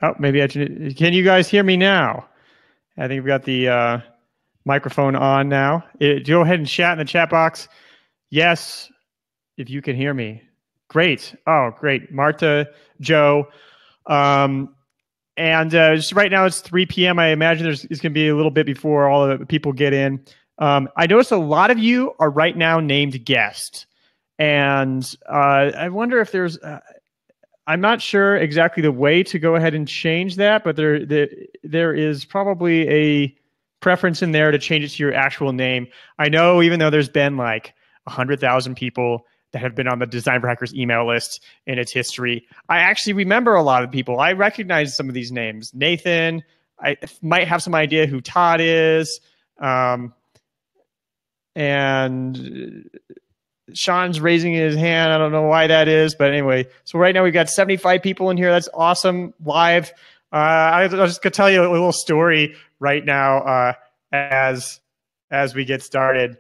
Oh, maybe I can you guys hear me now? I think we've got the microphone on now. Go ahead and chat in the chat box. Yes, if you can hear me. Great. Oh, great. Marta, Joe. Um, and just right now it's 3 p.m. I imagine it's going to be a little bit before all the people get in. I noticed a lot of you are right now named guest. And I wonder if I'm not sure exactly the way to go ahead and change that, but there is probably a preference in there to change it to your actual name. I know even though there's been like 100,000 people that have been on the Design for Hackers email list in its history, I actually remember a lot of people. I recognize some of these names. Nathan, I might have some idea who Todd is. And Sean's raising his hand. I don't know why that is, but anyway. So right now we've got 75 people in here. That's awesome. Live. I was just gonna tell you a little story right now as we get started.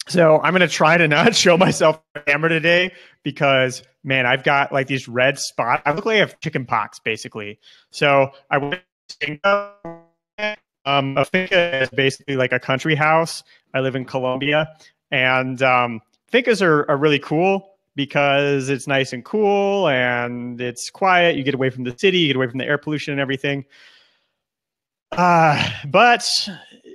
So I'm gonna try to not show myself on camera today because man, I've got like these red spots. I look like I have chicken pox basically. So I went to Finca. A finca is basically like a country house. I live in Colombia. And fincas are really cool because it's nice and cool and it's quiet. You get away from the city, you get away from the air pollution and everything. But,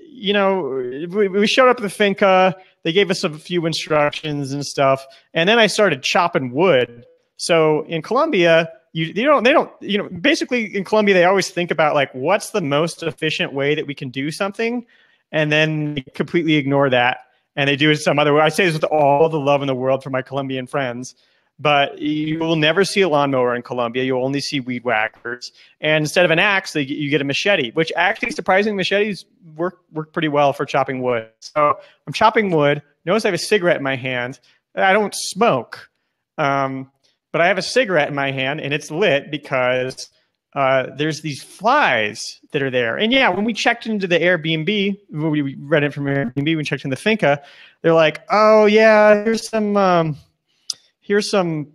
you know, we showed up at the finca. They gave us a few instructions and stuff. And then I started chopping wood. So in Colombia, basically in Colombia, they always think about like, what's the most efficient way that we can do something? And then they completely ignore that. And they do it some other way. I say this with all the love in the world for my Colombian friends, but you will never see a lawnmower in Colombia. You'll only see weed whackers. And instead of an axe, you get a machete, which actually, surprisingly, machetes work pretty well for chopping wood. So I'm chopping wood. Notice I have a cigarette in my hand. I don't smoke, but I have a cigarette in my hand, and it's lit because there's these flies that are there. And yeah, when we checked into the Airbnb, we read it from Airbnb, we checked in the finca, they're like, oh yeah, here's some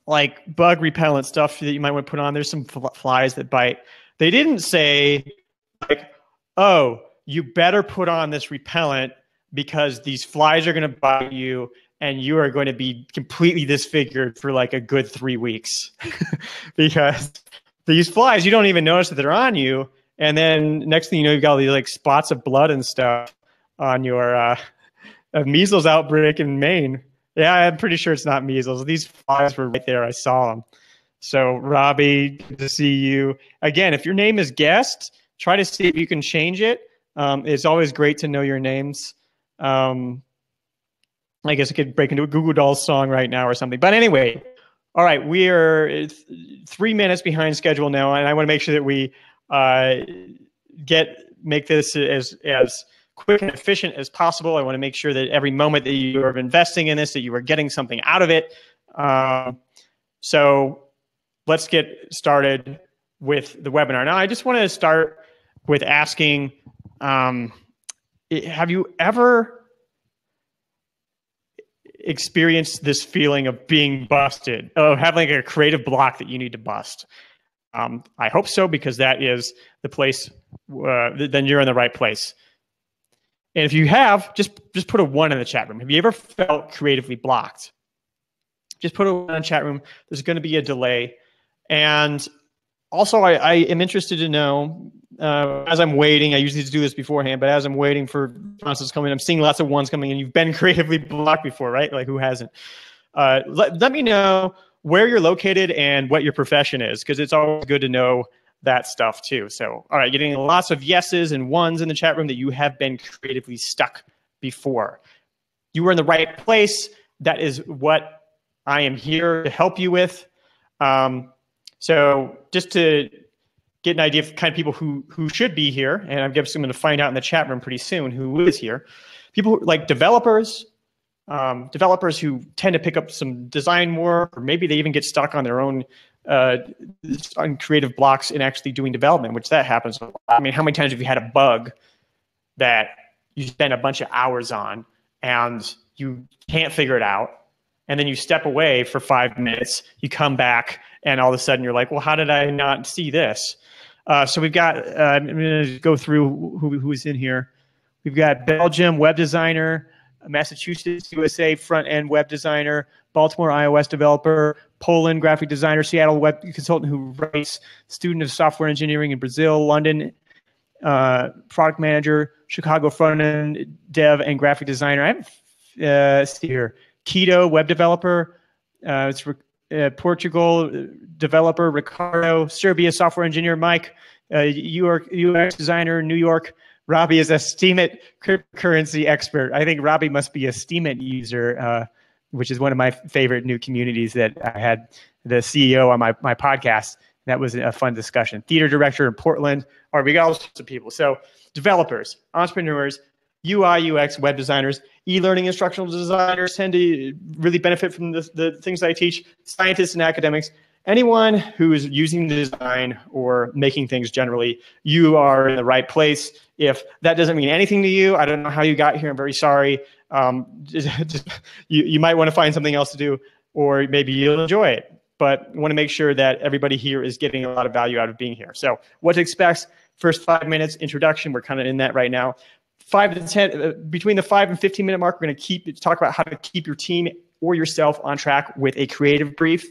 like bug repellent stuff that you might want to put on. There's some flies that bite. They didn't say like, oh, you better put on this repellent because these flies are going to bite you and you are going to be completely disfigured for like a good 3 weeks because these flies, you don't even notice that they're on you. And then next thing you know, you've got all these like spots of blood and stuff on your measles outbreak in Maine. Yeah, I'm pretty sure it's not measles. These flies were right there. I saw them. So Robbie, good to see you. Again, if your name is guest, try to see if you can change it. It's always great to know your names. I guess I could break into a Google Dolls song right now or something. But anyway, all right, we are 3 minutes behind schedule now, and I want to make sure that we make this as quick and efficient as possible. I want to make sure that every moment that you are investing in this, that you are getting something out of it. So let's get started with the webinar. Now, I just want to start with asking, have you ever experienced this feeling of being busted, of having a creative block that you need to bust? I hope so, because that is the place, then you're in the right place. And if you have, just put a 1 in the chat room. Have you ever felt creatively blocked? Just put a 1 in the chat room. There's going to be a delay. And also, I am interested to know, as I'm waiting, I usually do this beforehand, but as I'm waiting for responses coming, I'm seeing lots of 1s coming in. You've been creatively blocked before, right? Like, who hasn't? Let me know where you're located and what your profession is, because it's always good to know that stuff too. So, all right, getting lots of yeses and 1s in the chat room that you have been creatively stuck before. You were in the right place. That is what I am here to help you with. So just to get an idea of the kind of people who should be here, and I'm going to find out in the chat room pretty soon who is here. People like developers who tend to pick up some design work, or maybe they even get stuck on their own on creative blocks in actually doing development, which that happens a lot. I mean, how many times have you had a bug that you spend a bunch of hours on and you can't figure it out? and then you step away for 5 minutes, you come back, and all of a sudden you're like, well, how did I not see this? So we've got, I'm going to go through who's in here. We've got Belgium web designer, Massachusetts, USA front-end web designer, Baltimore iOS developer, Poland graphic designer, Seattle web consultant who writes, student of software engineering in Brazil, London product manager, Chicago front-end dev and graphic designer. I have, see here, Keto web developer, Portugal developer, Ricardo, Serbia software engineer, Mike, UX designer, New York. Robbie is a Steemit cryptocurrency expert. I think Robbie must be a Steemit user, which is one of my favorite new communities that I had the CEO on my podcast. That was a fun discussion. Theater director in Portland. All right, we got all sorts of people. So developers, entrepreneurs, UI, UX, web designers, e-learning instructional designers tend to really benefit from the things that I teach, scientists and academics. Anyone who is using design or making things generally, you are in the right place. If that doesn't mean anything to you, I don't know how you got here. I'm very sorry. You might want to find something else to do, or maybe you'll enjoy it. But I want to make sure that everybody here is getting a lot of value out of being here. So what to expect, first 5 minutes, introduction. We're kind of in that right now. 5 to 10, between the 5 and 15 minute mark, we're going to talk about how to keep your team or yourself on track with a creative brief.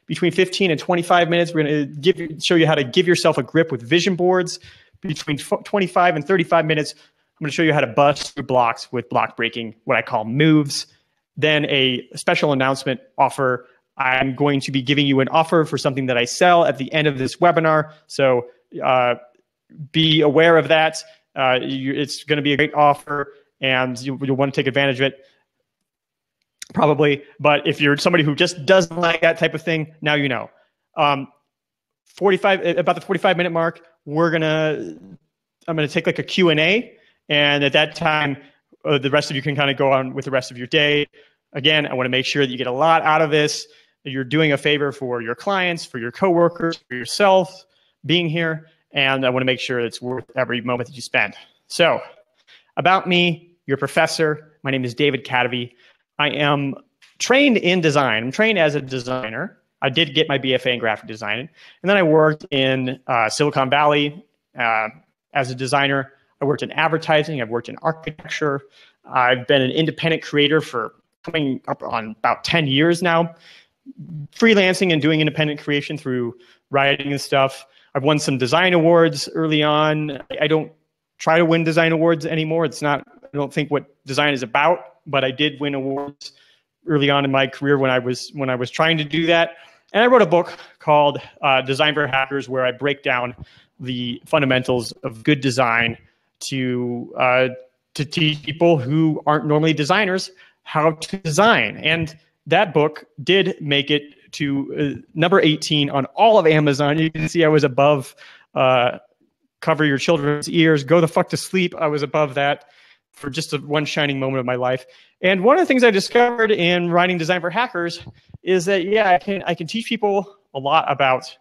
Between 15 and 25 minutes, we're going to show you how to give yourself a grip with vision boards. Between 25 and 35 minutes, I'm going to show you how to bust through blocks with block breaking, what I call moves. Then a special announcement offer. I'm going to be giving you an offer for something that I sell at the end of this webinar. So be aware of that. It's going to be a great offer, and you'll want to take advantage of it. Probably, but if you're somebody who just doesn't like that type of thing, now you know. About the 45 minute mark, I'm gonna take like a Q&A, and at that time, the rest of you can kind of go on with the rest of your day. Again, I want to make sure that you get a lot out of this. That you're doing a favor for your clients, for your coworkers, for yourself being here, and I want to make sure it's worth every moment that you spend. So, about me, your professor. My name is David Cadavy. I am trained in design. I'm trained as a designer. I did get my BFA in graphic design. And then I worked in Silicon Valley as a designer. I worked in advertising. I've worked in architecture. I've been an independent creator for coming up on about 10 years now, freelancing and doing independent creation through writing and stuff. I've won some design awards early on. I don't try to win design awards anymore. It's not, I don't think what design is about. But I did win awards early on in my career when I was trying to do that. And I wrote a book called Design for Hackers, where I break down the fundamentals of good design to teach people who aren't normally designers how to design. And that book did make it to number 18 on all of Amazon. You can see I was above Cover Your Children's Ears, Go the Fuck to Sleep. I was above that for just one shining moment of my life. And one of the things I discovered in writing Design for Hackers is that, yeah, I can teach people a lot about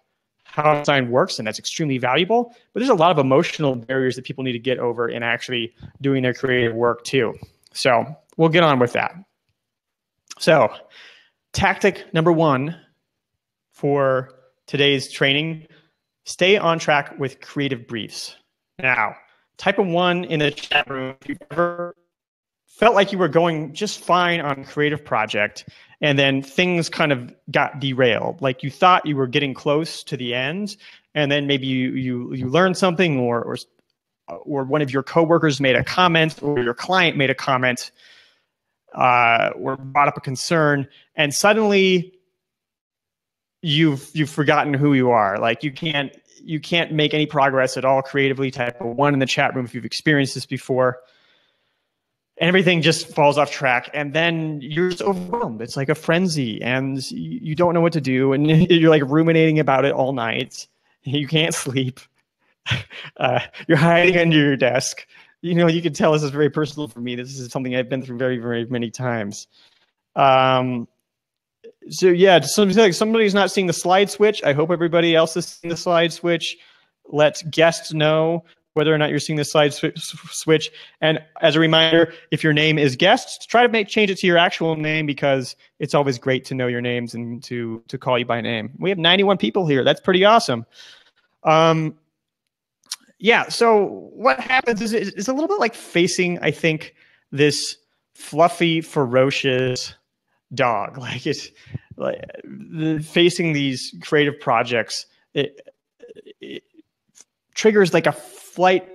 how design works, and that's extremely valuable. But there's a lot of emotional barriers that people need to get over in actually doing their creative work too. So we'll get on with that. So tactic number 1 for today's training, stay on track with creative briefs. Now, type a 1 in the chat room if you've ever felt like you were going just fine on a creative project and then things kind of got derailed. Like you thought you were getting close to the end, and then maybe you learned something, or one of your coworkers made a comment, or your client made a comment, or brought up a concern, and suddenly you've forgotten who you are. Like you can't make any progress at all creatively. Type a 1 in the chat room if you've experienced this before. And everything just falls off track, and then you're just overwhelmed. It's like a frenzy, and you don't know what to do, and you're like ruminating about it all night. You can't sleep. You're hiding under your desk. You know, you can tell this is very personal for me. This is something I've been through very, very many times. So yeah, somebody's not seeing the slide switch. I hope everybody else is seeing the slide switch. Let guests know whether or not you're seeing the slide switch. And as a reminder, if your name is guest, try to change it to your actual name, because it's always great to know your names and to call you by name. We have 91 people here. That's pretty awesome. Yeah, so what happens is it's a little bit like facing, I think, this fluffy, ferocious dog. Like it's like facing these creative projects, it triggers like a fight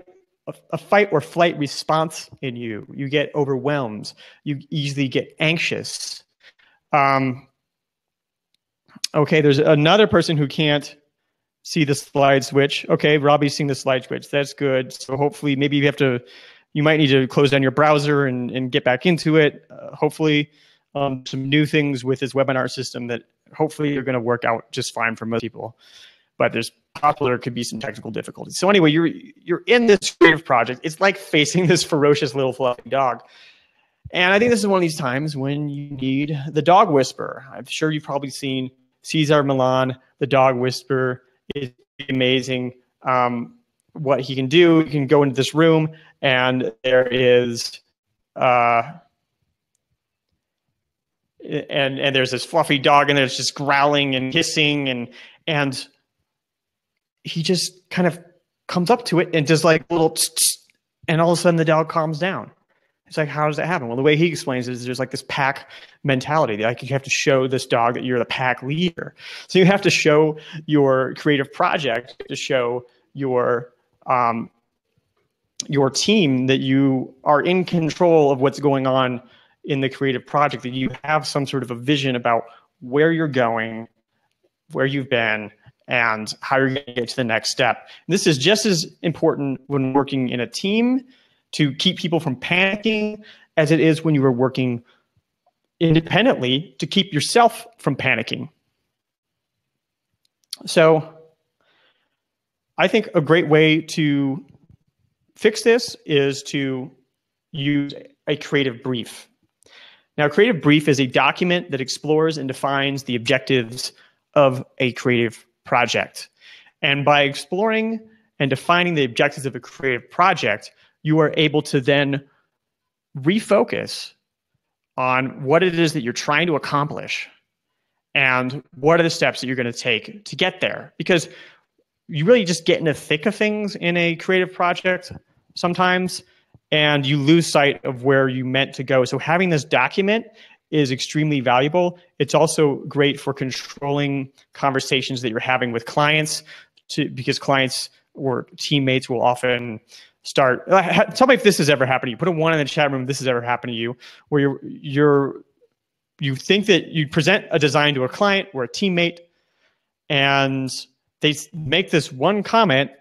or flight response in you. You get overwhelmed. You easily get anxious. Okay, there's another person who can't see the slide switch. Okay, Robbie's seeing the slide switch. That's good. So hopefully, maybe you might need to close down your browser and get back into it. Hopefully, some new things with this webinar system that hopefully are going to work out just fine for most people. But there could be some technical difficulties. So anyway, you're in this creative project. It's like facing this ferocious little fluffy dog. And I think this is one of these times when you need the dog whisperer. I'm sure you've probably seen Cesar Millan, the dog whisperer. Is amazing what he can do. You can go into this room and there is and there's this fluffy dog and there's just growling and hissing and he just kind of comes up to it and does like a little and all of a sudden the dog calms down. It's like, how does that happen? Well, the way he explains it is there's like this pack mentality. Like you have to show this dog that you're the pack leader. So you have to show your creative project, to show your team that you are in control of what's going on in the creative project, that you have some sort of a vision about where you're going, where you've been, and how you're going to get to the next step. And this is just as important when working in a team to keep people from panicking as it is when you are working independently to keep yourself from panicking. So I think a great way to fix this is to use a creative brief. Now, a creative brief is a document that explores and defines the objectives of a creative project. And by exploring and defining the objectives of a creative project, you are able to then refocus on what it is that you're trying to accomplish and what are the steps that you're going to take to get there. Because you really just get in the thick of things in a creative project sometimes, and you lose sight of where you meant to go. So having this document is extremely valuable. It's also great for controlling conversations that you're having with clients, because clients or teammates will often start. Tell me if this has ever happened to you. Put a 1 in the chat room if this has ever happened to you, where you think that you present a design to a client or a teammate, and they make this one comment,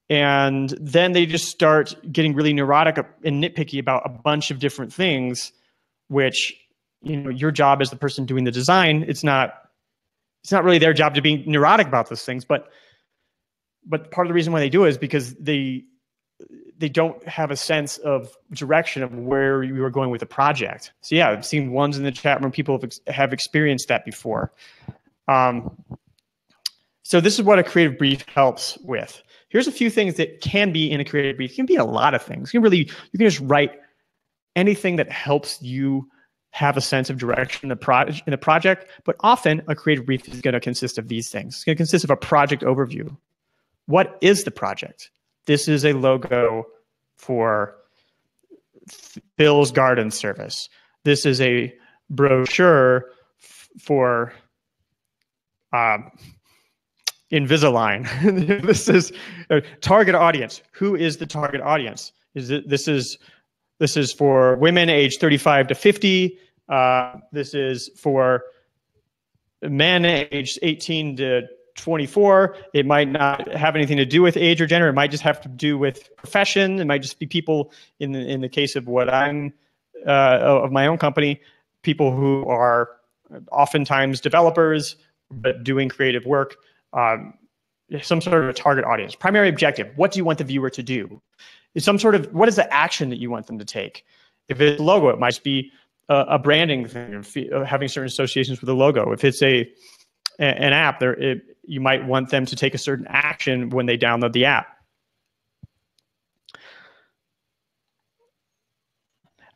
and then they just start getting really neurotic and nitpicky about a bunch of different things, which, your job as the person doing the design, it's not really their job to be neurotic about those things, but part of the reason why they do it is because they don't have a sense of direction of where you are going with the project. So yeah, I've seen ones in the chat room. People have experienced that before. So this is what a creative brief helps with. Here's a few things that can be in a creative brief. It can be a lot of things. You can just write anything that helps you have a sense of direction in the project. But often a creative brief is going to consist of these things. It's going to consist of a project overview. What is the project? This is a logo for Bill's Garden Service. This is a brochure for Invisalign. This is a target audience. Who is the target audience? This is for women aged 35 to 50. This is for men aged 18 to 24. It might not have anything to do with age or gender. It might just have to do with profession. It might just be people in the case of what I'm of my own company, people who are oftentimes developers but doing creative work. Some sort of a target audience. Primary objective. What do you want the viewer to do? What is the action that you want them to take? If it's a logo, it might be a branding thing, having certain associations with a logo. If it's an app, you might want them to take a certain action when they download the app.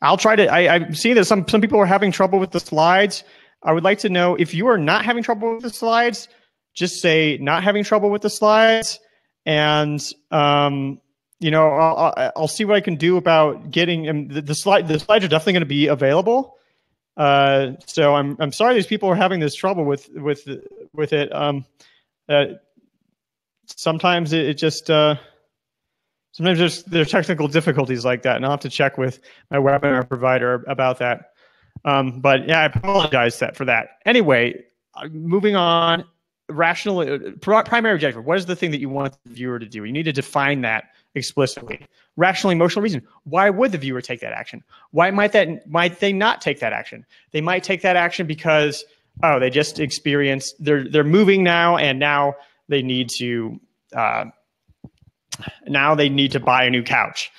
I'll try to. I'm seeing that some people are having trouble with the slides. I would like to know if you are not having trouble with the slides, just say not having trouble with the slides, and I'll see what I can do about getting the slide. The slides are definitely going to be available. So I'm sorry these people are having this trouble with it. Sometimes it just sometimes there's technical difficulties like that, and I'll have to check with my webinar provider about that. But yeah, I apologize for that. Anyway, moving on. Primary objective. What is the thing that you want the viewer to do? You need to define that explicitly. Rational emotional reason. Why would the viewer take that action? Why might they not take that action? They might take that action because they just experienced they're moving now, and now they need to buy a new couch.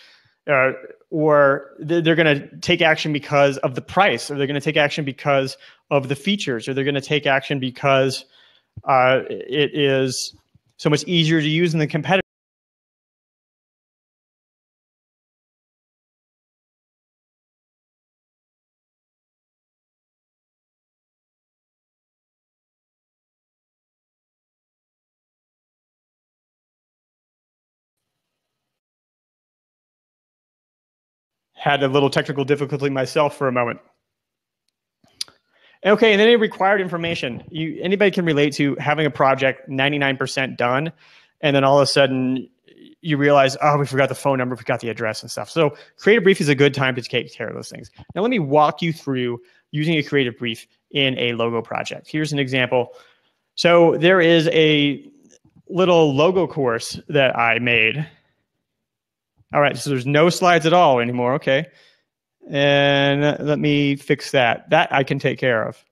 Or they're going to take action because of the price, or they're going to take action because of the features, or they're going to take action because it is so much easier to use than the competitor. Had a little technical difficulty myself for a moment. Okay, and then any required information. Anybody can relate to having a project 99% done, and then all of a sudden you realize, we forgot the phone number, we forgot the address and stuff. So creative brief is a good time to take care of those things. Now let me walk you through using a creative brief in a logo project. Here's an example. So there is a little logo course that I made. All right, so there's no slides at all anymore. Okay. And let me fix that. That I can take care of.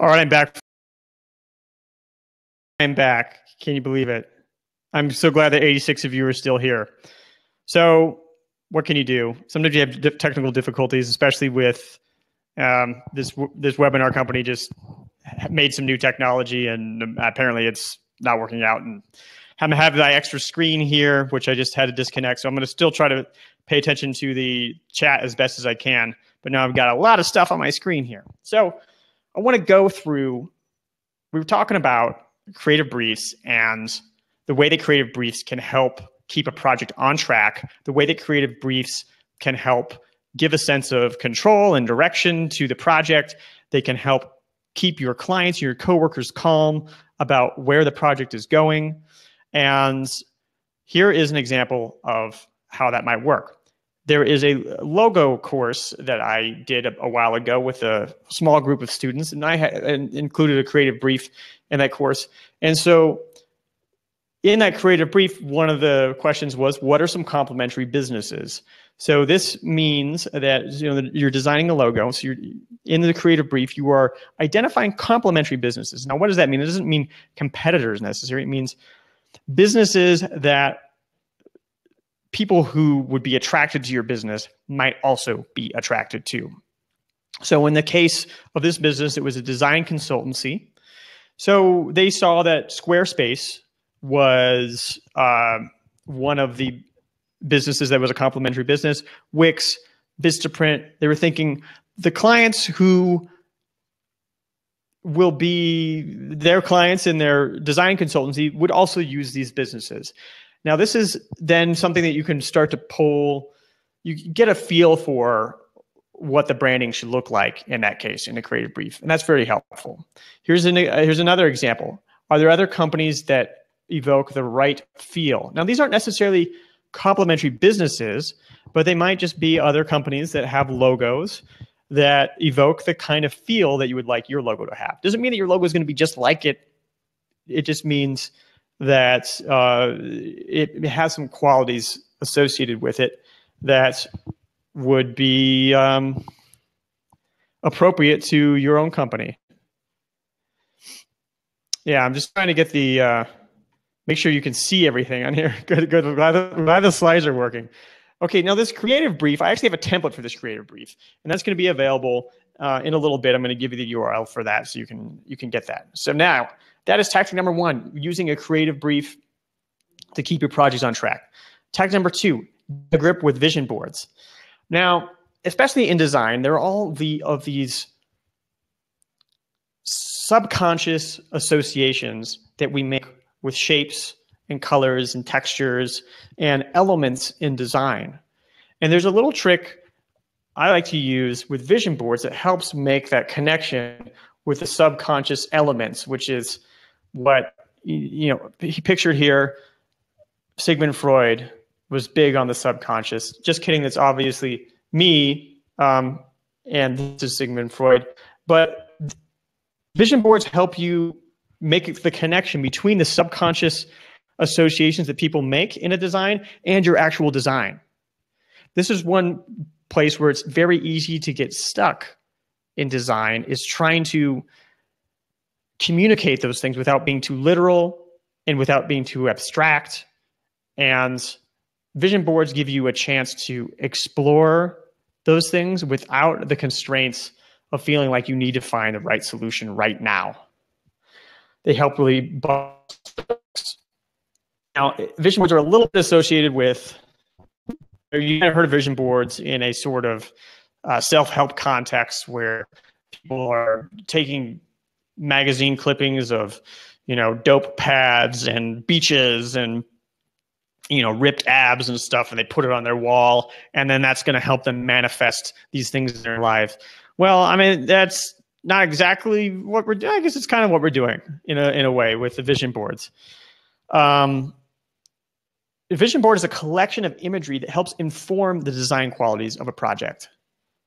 All right, I'm back. I'm back. Can you believe it? I'm so glad that 86 of you are still here. So what can you do? Sometimes you have technical difficulties, especially with this webinar company just made some new technology, and apparently it's not working out. And I'm gonna have that extra screen here, which I just had to disconnect. So I'm going to still try to pay attention to the chat as best as I can. But now I've got a lot of stuff on my screen here. So I want to go through we were talking about creative briefs and the way that creative briefs can help keep a project on track, the way that creative briefs can help give a sense of control and direction to the project. They can help keep your clients, your coworkers calm about where the project is going. And here is an example of how that might work. There is a logo course that I did a while ago with a small group of students, and I included a creative brief in that course. And so in that creative brief, one of the questions was, what are some complementary businesses? So this means that you're designing a logo. So you're in the creative brief, you are identifying complementary businesses. Now, what does that mean? It doesn't mean competitors necessarily. It means businesses that people who would be attracted to your business might also be attracted to. So in the case of this business, it was a design consultancy. So they saw that Squarespace was one of the businesses that was a complementary business. Wix, Vistaprint, they were thinking the clients who will be their clients in their design consultancy would also use these businesses. Now, this is then something that you can start to pull, you get a feel for what the branding should look like in that case, in a creative brief. And that's very helpful. Here's another example. Are there other companies that evoke the right feel? Now, these aren't necessarily complementary businesses, but they might just be other companies that have logos that evoke the kind of feel that you would like your logo to have. Doesn't mean that your logo is going to be just like it. It just means that it has some qualities associated with it that would be appropriate to your own company. Yeah, I'm just trying to get the make sure you can see everything on here. Good. Glad the slides are working. Okay, now this creative brief, I actually have a template for this creative brief, and that's going to be available in a little bit. I'm going to give you the URL for that so you can get that. So now, that is tactic number one, using a creative brief to keep your projects on track. Tactic number two, the grip with vision boards. Now, especially in design, there are all of these subconscious associations that we make with shapes and colors and textures and elements in design. And there's a little trick I like to use with vision boards that helps make that connection with the subconscious elements, which is what he pictured here. Sigmund Freud was big on the subconscious. Just kidding, that's obviously me, and this is Sigmund Freud. But vision boards help you make the connection between the subconscious associations that people make in a design and your actual design. This is one place where it's very easy to get stuck in design, is trying to communicate those things without being too literal and without being too abstract. And vision boards give you a chance to explore those things without the constraints of feeling like you need to find the right solution right now. They help really bust. Now, vision boards are a little bit associated with, you might have heard of vision boards in a sort of self-help context where people are taking magazine clippings of, dope pads and beaches and, ripped abs and stuff, and they put it on their wall, and then that's going to help them manifest these things in their life. Well, I mean, that's not exactly what we're doing. I guess it's kind of what we're doing in a way with the vision boards. A vision board is a collection of imagery that helps inform the design qualities of a project.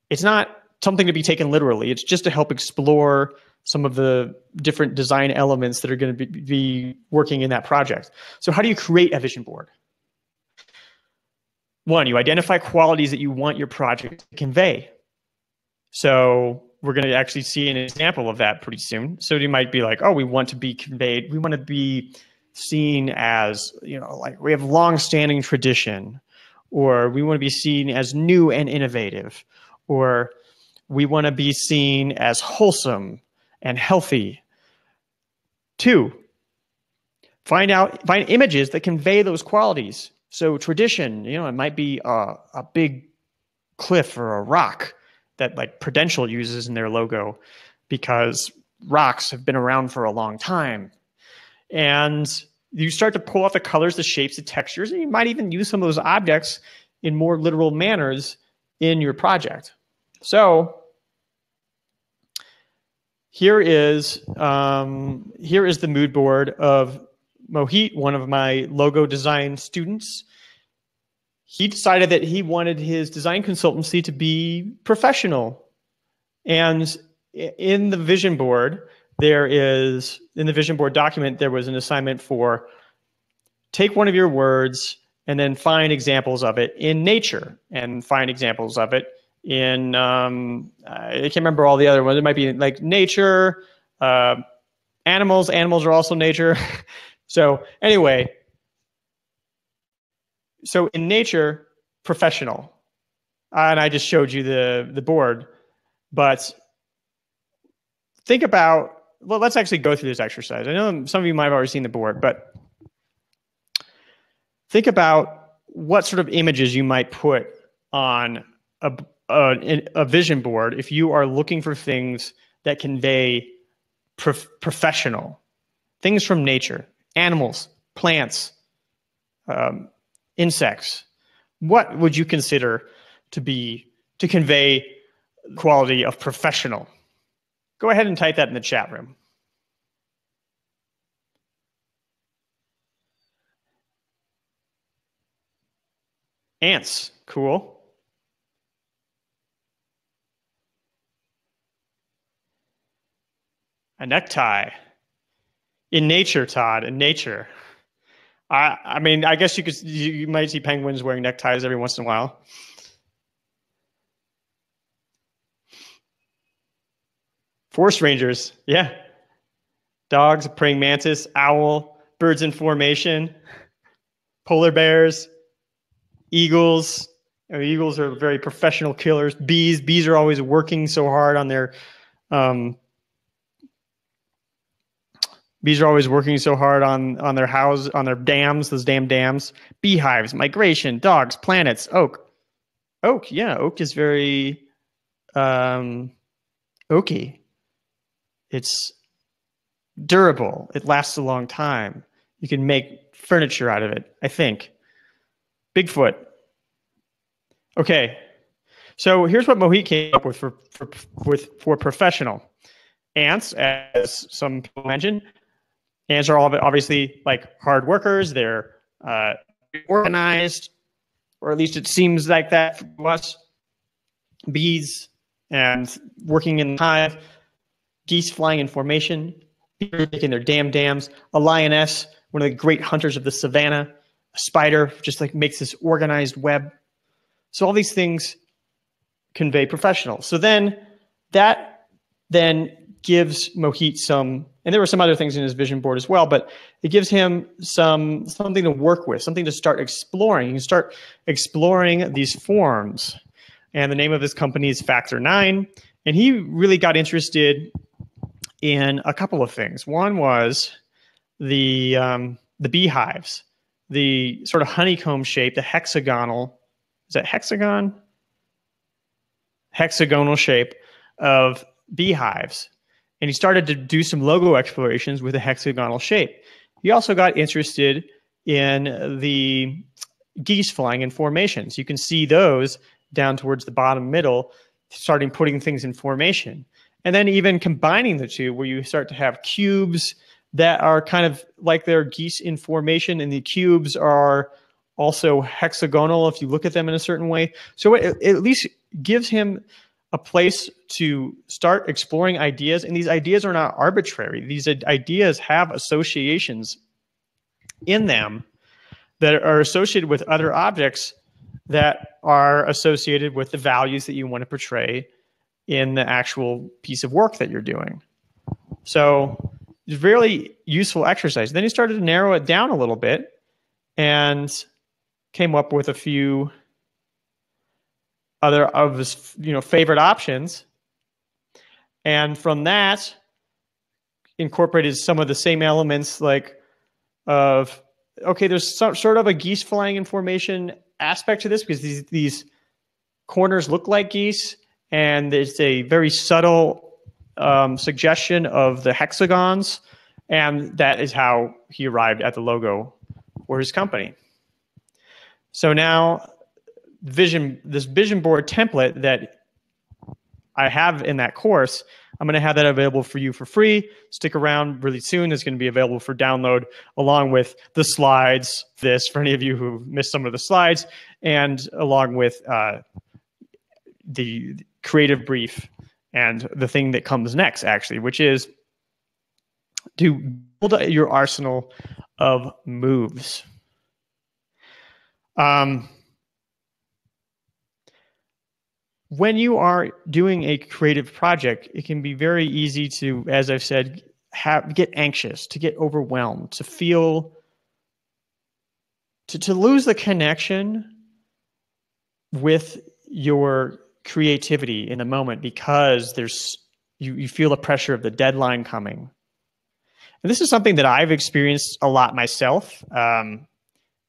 It's not something to be taken literally. It's just to help explore some of the different design elements that are going to be working in that project. So how do you create a vision board? One, you identify qualities that you want your project to convey. So we're going to actually see an example of that pretty soon. So you might be like, oh, we want to be conveyed. We want to be seen as, like we have long-standing tradition, or we want to be seen as new and innovative, or we want to be seen as wholesome and healthy. Two, find images that convey those qualities. So tradition, it might be a big cliff or a rock that like Prudential uses in their logo because rocks have been around for a long time. And you start to pull out the colors, the shapes, the textures, and you might even use some of those objects in more literal manners in your project. So here is the mood board of Mohit, one of my logo design students. He decided that he wanted his design consultancy to be professional. And in the vision board, in the vision board document, there was an assignment for take one of your words and then find examples of it in nature and find examples of it in, I can't remember all the other ones. It might be like nature, animals. Animals are also nature. So anyway, so in nature, professional. And I just showed you the board. But think about, well, let's actually go through this exercise. I know some of you might have already seen the board, but think about what sort of images you might put on a vision board if you are looking for things that convey professional, things from nature, animals, plants, insects. What would you consider to convey quality of professional? Go ahead and type that in the chat room. Ants, cool. A necktie. In nature, Todd, in nature. I mean, I guess you might see penguins wearing neckties every once in a while. Forest rangers, yeah. Dogs, a praying mantis, owl, birds in formation, polar bears, eagles. Eagles are very professional killers. Bees are always working so hard on their bees are always working so hard on their house, on their dams, those damn dams. Beehives, migration, dogs, planets, oak. Oak, yeah, oak is very oaky. It's durable. It lasts a long time. You can make furniture out of it, I think. Bigfoot. Okay, so here's what Mohit came up with for professional. Ants, as some people mentioned, ants are all obviously like hard workers. They're organized, or at least it seems like that for us. Bees and working in the hive. Geese flying in formation. Bees making their damn dams. A lioness, one of the great hunters of the savannah. A spider just like makes this organized web. So all these things convey professional. So then that gives Mohit some, and there were some other things in his vision board as well, but it gives him something to work with, something to start exploring. You can start exploring these forms. And the name of his company is Factor 9. And he really got interested in a couple of things. One was the beehives, the sort of honeycomb shape, the hexagonal, is that hexagon? Hexagonal shape of beehives. And he started to do some logo explorations with a hexagonal shape. He also got interested in the geese flying in formations. You can see those down towards the bottom middle, starting putting things in formation. And then even combining the two, where you start to have cubes that are kind of like they're geese in formation, and the cubes are also hexagonal if you look at them in a certain way. So it at least gives him a place to start exploring ideas, and these ideas are not arbitrary. These ideas have associations in them that are associated with other objects that are associated with the values that you want to portray in the actual piece of work that you're doing. So it's a really useful exercise. Then he started to narrow it down a little bit and came up with a few other of his favorite options. And from that, incorporated some of the same elements there's sort of a geese flying in formation aspect to this, because these corners look like geese, and there's a very subtle suggestion of the hexagons, and that is how he arrived at the logo for his company. So now this vision board template that I have in that course, I'm going to have that available for you for free. Stick around really soon. It's going to be available for download along with the slides, this for any of you who missed some of the slides, and along with the creative brief and the thing that comes next, actually, which is to build your arsenal of moves. When you are doing a creative project, it can be very easy to, as I've said, get anxious, to get overwhelmed, to feel, to lose the connection with your creativity in the moment because you feel the pressure of the deadline coming. And this is something that I've experienced a lot myself, not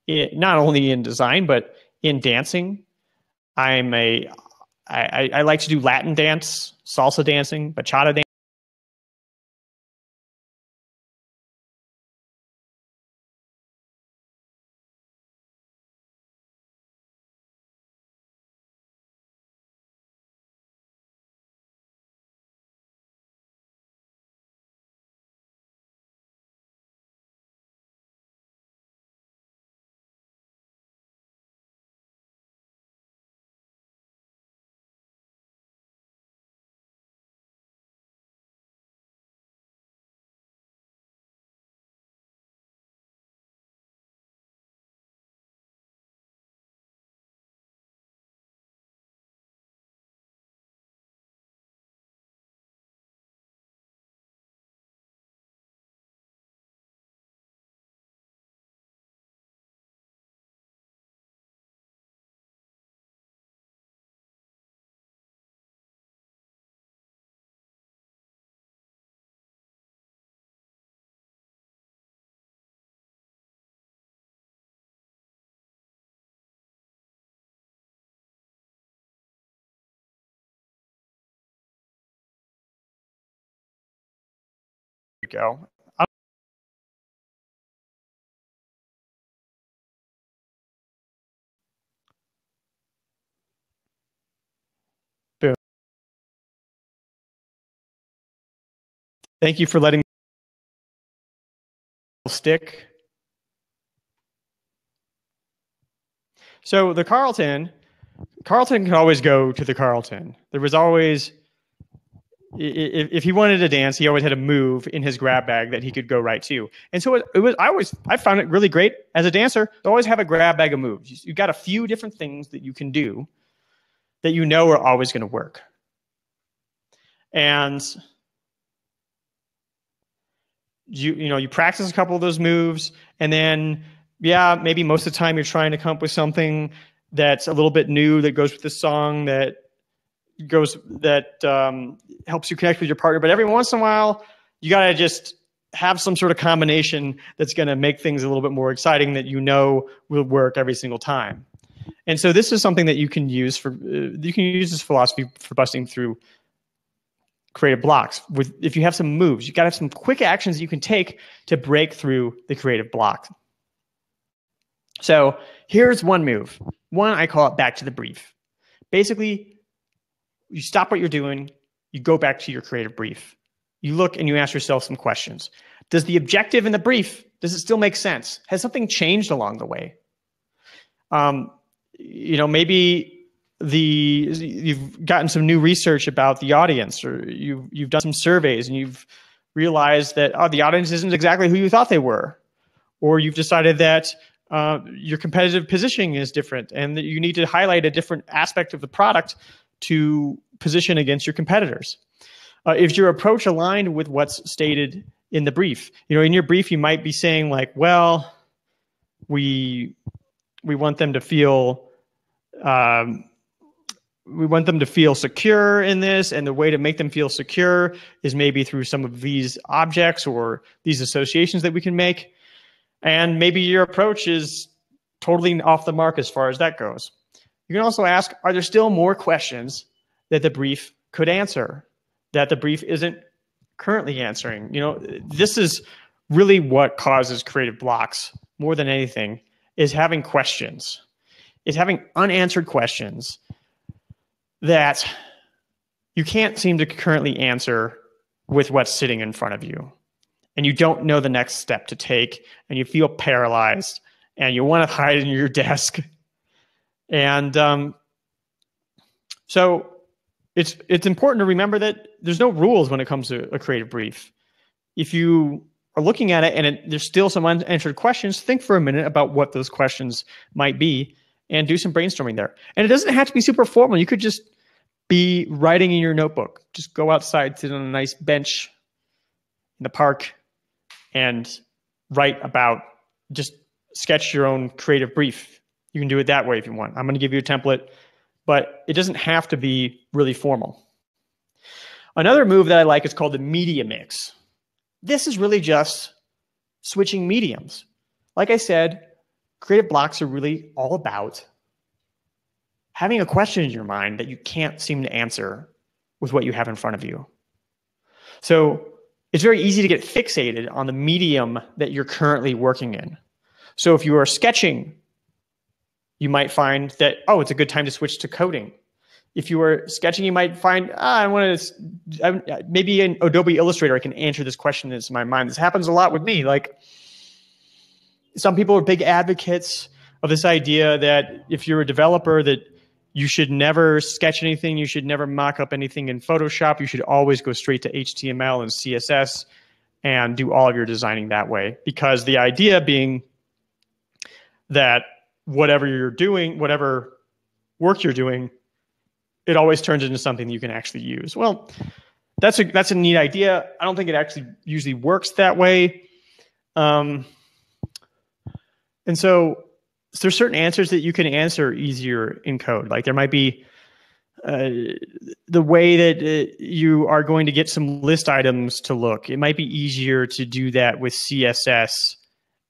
only in design, but in dancing. I like to do Latin dance, salsa dancing, bachata dance. Go. Boom. Thank you for letting me stick. So the Carlton can always go to the Carlton. There was always, if he wanted to dance, he always had a move in his grab bag that he could go right to. And so I found it really great as a dancer to always have a grab bag of moves. You've got a few different things that you can do that you know are always going to work. And you practice a couple of those moves, and then maybe most of the time you're trying to come up with something that's a little bit new that goes with the song that helps you connect with your partner. But every once in a while, you got to just have some sort of combination that's going to make things a little bit more exciting that you know will work every single time. And so this is something that you can use this philosophy for busting through creative blocks. If you have some moves, you got to have some quick actions that you can take to break through the creative block. So here's one move. One, I call it back to the brief. Basically, you stop what you're doing, you go back to your creative brief. You look and you ask yourself some questions. Does the objective in the brief, does it still make sense? Has something changed along the way? Maybe you've gotten some new research about the audience, or you've done some surveys and you've realized that the audience isn't exactly who you thought they were, or you've decided that your competitive positioning is different and that you need to highlight a different aspect of the product to position against your competitors. If your approach aligned with what's stated in the brief, in your brief, you might be saying like, well, we want them to feel secure in this, and the way to make them feel secure is maybe through some of these objects or these associations that we can make. And maybe your approach is totally off the mark as far as that goes. You can also ask, are there still more questions that the brief could answer? that the brief isn't currently answering. This is really what causes creative blocks more than anything, is having questions, is having unanswered questions that you can't seem to currently answer with what's sitting in front of you. And you don't know the next step to take, and you feel paralyzed, and you want to hide in your desk. And so it's important to remember that there's no rules when it comes to a creative brief. If you are looking at it and there's still some unanswered questions, think for a minute about what those questions might be and do some brainstorming there. And it doesn't have to be super formal. You could just be writing in your notebook. Just go outside, sit on a nice bench in the park, and write about, just sketch your own creative brief. You can do it that way if you want. I'm going to give you a template, but it doesn't have to be really formal. Another move that I like is called the media mix. This is really just switching mediums. Like I said, creative blocks are really all about having a question in your mind that you can't seem to answer with what you have in front of you. So it's very easy to get fixated on the medium that you're currently working in. So if you are sketching, you might find that, oh, it's a good time to switch to coding. If you are sketching, you might find, maybe in Adobe Illustrator, I can answer this question that's in my mind. This happens a lot with me. Like, some people are big advocates of this idea that if you're a developer, that you should never sketch anything, you should never mock up anything in Photoshop. You should always go straight to HTML and CSS and do all of your designing that way. Because the idea being that whatever you're doing, whatever work you're doing, it always turns into something you can actually use. Well, that's a neat idea. I don't think it actually usually works that way. And so there's certain answers that you can answer easier in code. Like there might be the way that you are going to get some list items to look. It might be easier to do that with CSS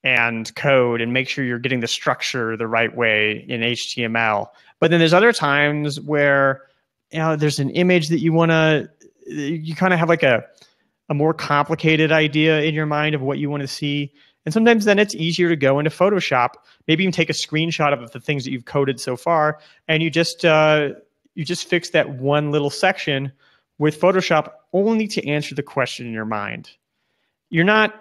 and code and make sure you're getting the structure the right way in HTML. But then there's other times where there's an image that you kind of have like a more complicated idea in your mind of what you want to see. And sometimes then it's easier to go into Photoshop, maybe even take a screenshot of the things that you've coded so far, and you just fix that one little section with Photoshop only to answer the question in your mind. You're not,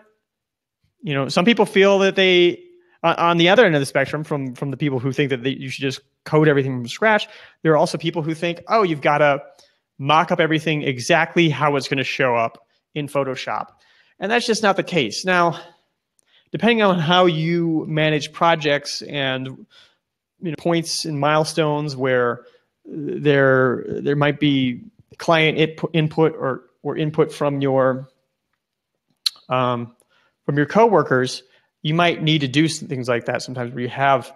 some people feel that they, on the other end of the spectrum, from the people who think that you should just code everything from scratch, there are also people who think, oh, you've got to mock up everything exactly how it's going to show up in Photoshop. And that's just not the case. Now, depending on how you manage projects and points and milestones where there might be client input or input from your coworkers, you might need to do things like that sometimes where you have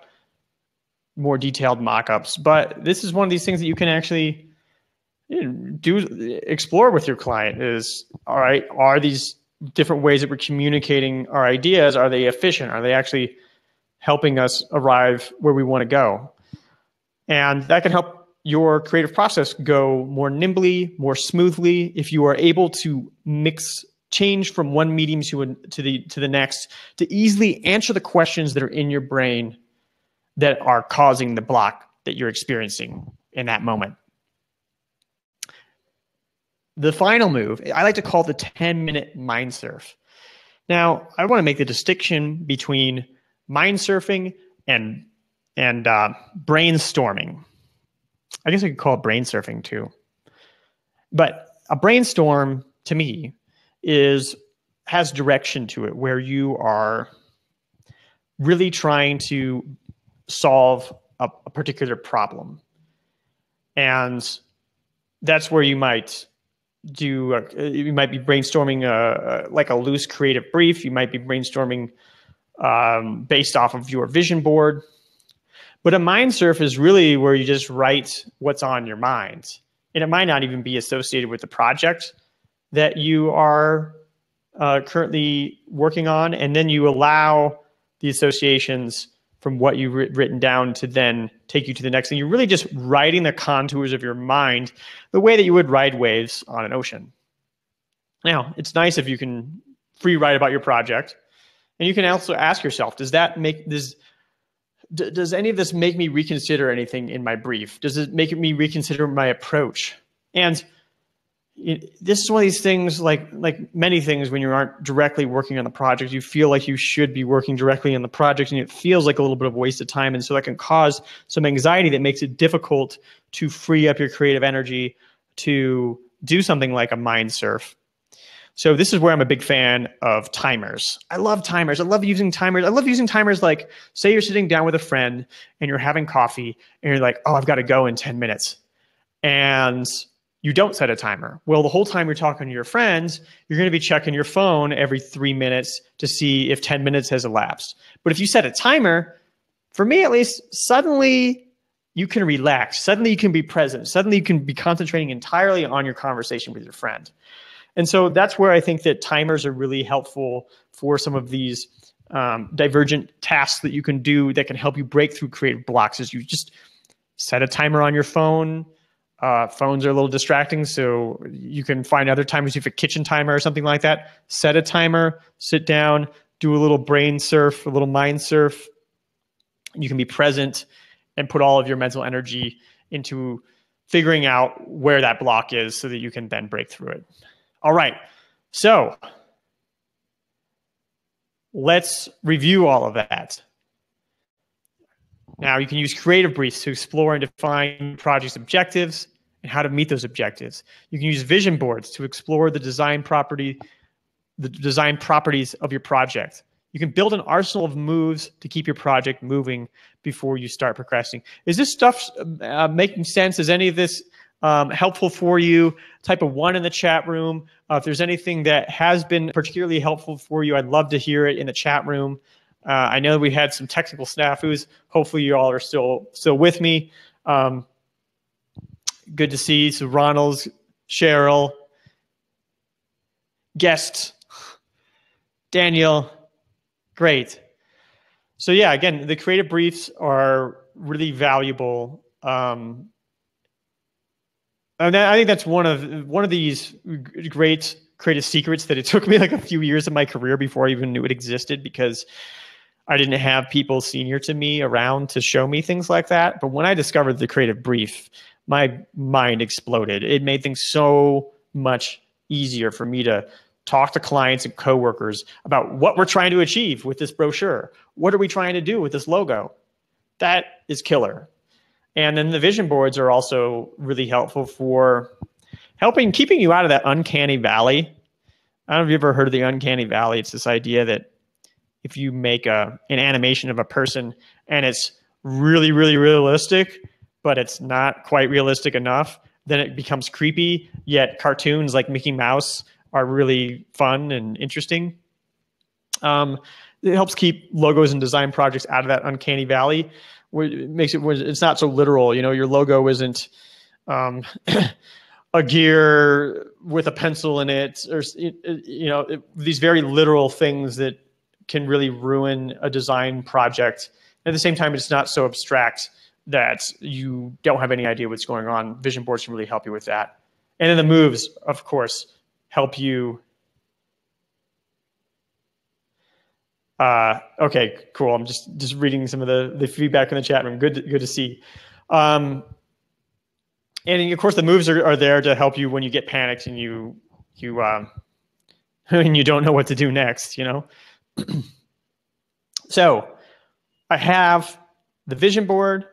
more detailed mock-ups. But this is one of these things that you can actually explore with your client is, all right, are these different ways that we're communicating our ideas, are they efficient? Are they actually helping us arrive where we want to go? And that can help your creative process go more nimbly, more smoothly, if you are able to change from one medium to the next, to easily answer the questions that are in your brain that are causing the block that you're experiencing in that moment. The final move, I like to call the 10-minute mind surf. Now, I want to make the distinction between mind surfing and brainstorming. I guess I could call it brain surfing too. But a brainstorm, to me, has direction to it, where you are really trying to solve a particular problem. And that's where you might be brainstorming like a loose creative brief. You might be brainstorming based off of your vision board. But a mind surf is really where you just write what's on your mind. And it might not even be associated with the project that you are currently working on. And then you allow the associations from what you've written down to then take you to the next thing. You're really just writing the contours of your mind the way that you would ride waves on an ocean. Now, it's nice if you can free write about your project. And you can also ask yourself, does any of this make me reconsider anything in my brief? Does it make me reconsider my approach? And this is one of these things, like many things, when you aren't directly working on the project, you feel like you should be working directly on the project, and it feels like a little bit of a waste of time. And so that can cause some anxiety that makes it difficult to free up your creative energy to do something like a mind surf. So this is where I'm a big fan of timers. I love timers. I love using timers. I love using timers like, say you're sitting down with a friend and you're having coffee and you're like, oh, I've got to go in 10 minutes. And you don't set a timer. Well, the whole time you're talking to your friends, you're going to be checking your phone every 3 minutes to see if 10 minutes has elapsed. But if you set a timer, for me at least, suddenly you can relax. Suddenly you can be present. Suddenly you can be concentrating entirely on your conversation with your friend. And so that's where I think that timers are really helpful for some of these divergent tasks that you can do that can help you break through creative blocks. Is you just set a timer on your phone. Phones are a little distracting, so you can find other timers. If you have a kitchen timer or something like that, set a timer, sit down, do a little brain surf, a little mind surf. You can be present and put all of your mental energy into figuring out where that block is so that you can then break through it. All right, so let's review all of that. Now, you can use creative briefs to explore and define project's objectives and how to meet those objectives. You can use vision boards to explore the design properties of your project. You can build an arsenal of moves to keep your project moving before you start procrastinating. Is this stuff making sense? Is any of this helpful for you? Type a 1 in the chat room. If there's anything that has been particularly helpful for you, I'd love to hear it in the chat room. I know we had some technical snafus. Hopefully you all are still with me. Good to see. So Ronald's, Cheryl, guest, Daniel, great. So yeah, again, the creative briefs are really valuable. And I think that's one of these great creative secrets that it took me like a few years of my career before I even knew it existed, because I didn't have people senior to me around to show me things like that. But when I discovered the creative brief, my mind exploded. It made things so much easier for me to talk to clients and coworkers about what we're trying to achieve with this brochure. What are we trying to do with this logo? That is killer. And then the vision boards are also really helpful for keeping you out of that uncanny valley. I don't know if you've ever heard of the uncanny valley. It's this idea that if you make an animation of a person and it's really, really realistic, but it's not quite realistic enough, then it becomes creepy, yet cartoons like Mickey Mouse are really fun and interesting. It helps keep logos and design projects out of that uncanny valley. It makes it's not so literal. You know, your logo isn't a gear with a pencil in it, or these very literal things that can really ruin a design project. At the same time, it's not so abstract that you don't have any idea what's going on. Vision boards can really help you with that. And then the moves, of course, help you. Okay, cool. I'm just reading some of the feedback in the chat room. Good to see. And of course, the moves are there to help you when you get panicked and you and you don't know what to do next. You know. So I have the vision board.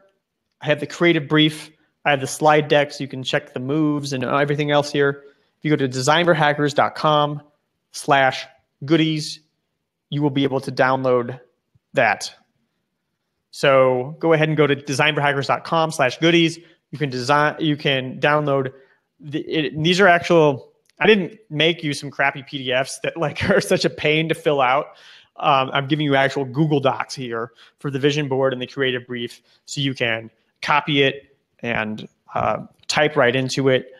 I have the creative brief. I have the slide deck, so you can check the moves and everything else here. If you go to designforhackers.com/goodies, you will be able to download that. So go ahead and go to designforhackers.com/goodies. You can download these are actual. I didn't make you some crappy PDFs that like are such a pain to fill out. I'm giving you actual Google Docs here for the vision board and the creative brief, so you can copy it and type right into it,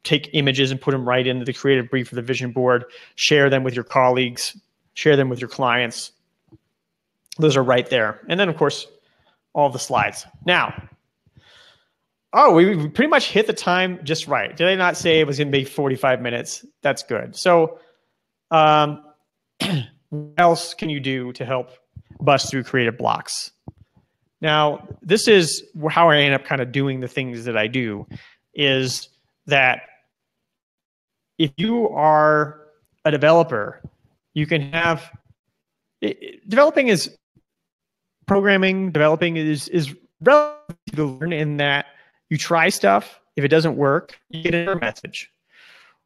take images and put them right into the creative brief for the vision board, share them with your colleagues, share them with your clients. Those are right there. And then, of course, all the slides. Now, we pretty much hit the time just right. Did I not say it was going to be 45 minutes? That's good. So what else can you do to help bust through creative blocks? Now, this is how I end up kind of doing the things that I do, is that if you are a developer, you can have developing is relative to learn in that you try stuff. If it doesn't work, you get an error message.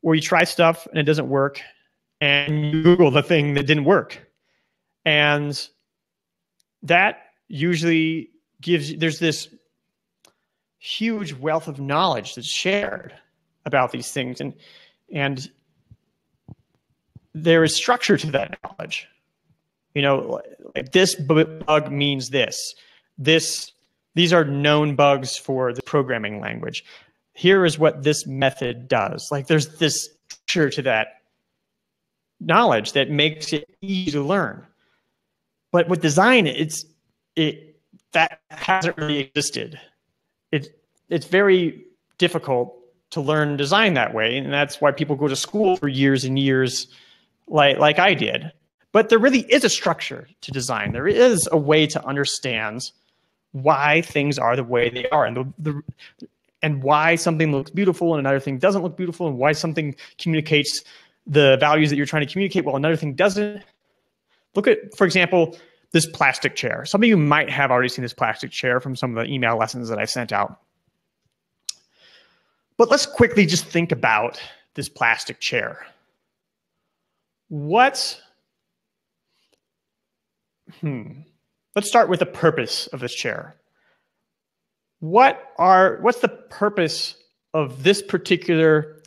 Or you try stuff and it doesn't work, and you Google the thing that didn't work. And that usually there's this huge wealth of knowledge that's shared about these things. And there is structure to that knowledge. Like this bug means this. These are known bugs for the programming language. Here is what this method does. Like there's this structure to that knowledge that makes it easy to learn. But with design, that hasn't really existed. It's very difficult to learn design that way, and that's why people go to school for years and years, like I did. But there really is a structure to design. There is a way to understand why things are the way they are, and why something looks beautiful and another thing doesn't look beautiful, and why something communicates the values that you're trying to communicate while another thing doesn't. Look at, for example, this plastic chair. Some of you might have already seen this plastic chair from some of the email lessons that I sent out. But let's quickly just think about this plastic chair. Let's start with the purpose of this chair. What's the purpose of this particular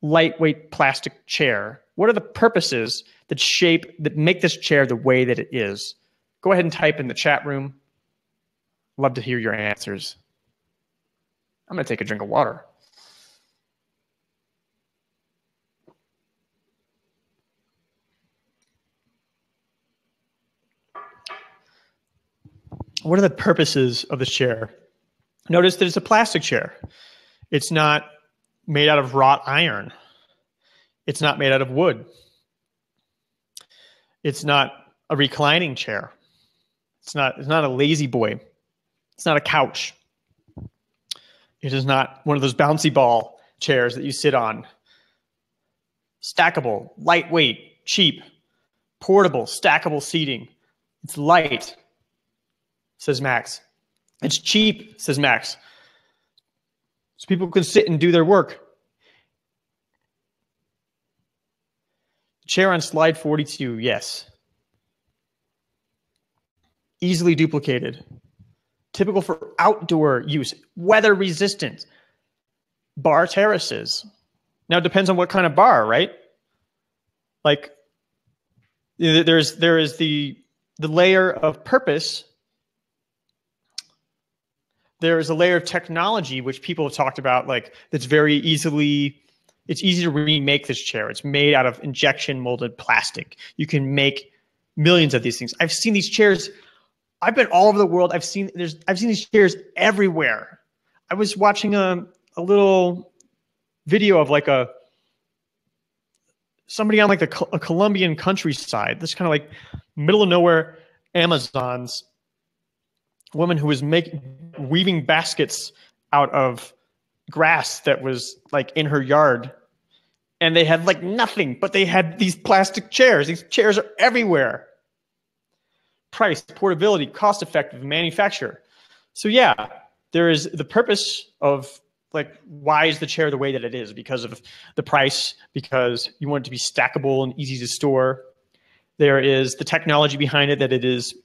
lightweight plastic chair? What are the purposes that make this chair the way that it is? Go ahead and type in the chat room. Love to hear your answers. I'm going to take a drink of water. What are the purposes of this chair? Notice that it's a plastic chair. It's not made out of wrought iron. It's not made out of wood. It's not a reclining chair. It's not a lazy boy. It's not a couch. It is not one of those bouncy ball chairs that you sit on. Stackable, lightweight, cheap, portable, stackable seating. It's light, says Max. It's cheap, says Max. So people can sit and do their work. Chair on slide 42, yes. Easily duplicated. Typical for outdoor use. Weather resistant. Bar terraces. Now it depends on what kind of bar, right? Like there is the layer of purpose. There is a layer of technology which people have talked about, like that's it's easy to remake this chair. It's made out of injection molded plastic. You can make millions of these things. I've seen these chairs. I've been all over the world. I've seen these chairs everywhere. I was watching a little video of like somebody on like a Colombian countryside. This kind of like middle of nowhere Amazons. Woman who was weaving baskets out of grass that was like in her yard, and they had like nothing, but they had these plastic chairs. These chairs are everywhere. Price, portability, cost-effective, manufacture. So yeah, there is the purpose of like, why is the chair the way that it is? Because of the price, because you want it to be stackable and easy to store. There is the technology behind it, that it is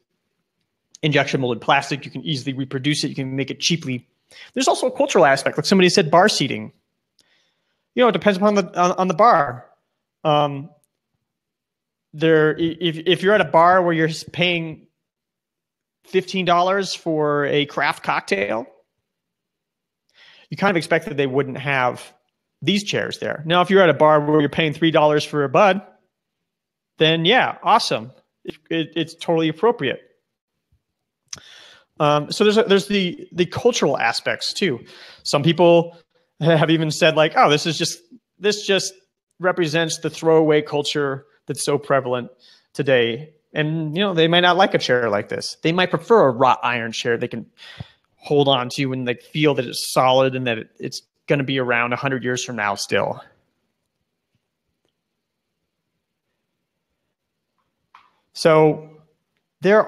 injection molded plastic. You can easily reproduce it. You can make it cheaply. There's also a cultural aspect. Like somebody said, bar seating. It depends upon on the bar. If you're at a bar where you're paying $15 for a craft cocktail, you kind of expect that they wouldn't have these chairs there. Now, if you're at a bar where you're paying $3 for a bud, then yeah, awesome. It's totally appropriate. So there's the cultural aspects too. Some people have even said like, oh, this just represents the throwaway culture that's so prevalent today. And they might not like a chair like this. They might prefer a wrought iron chair they can hold on to and they feel that it's solid and that it's going to be around 100 years from now still. So this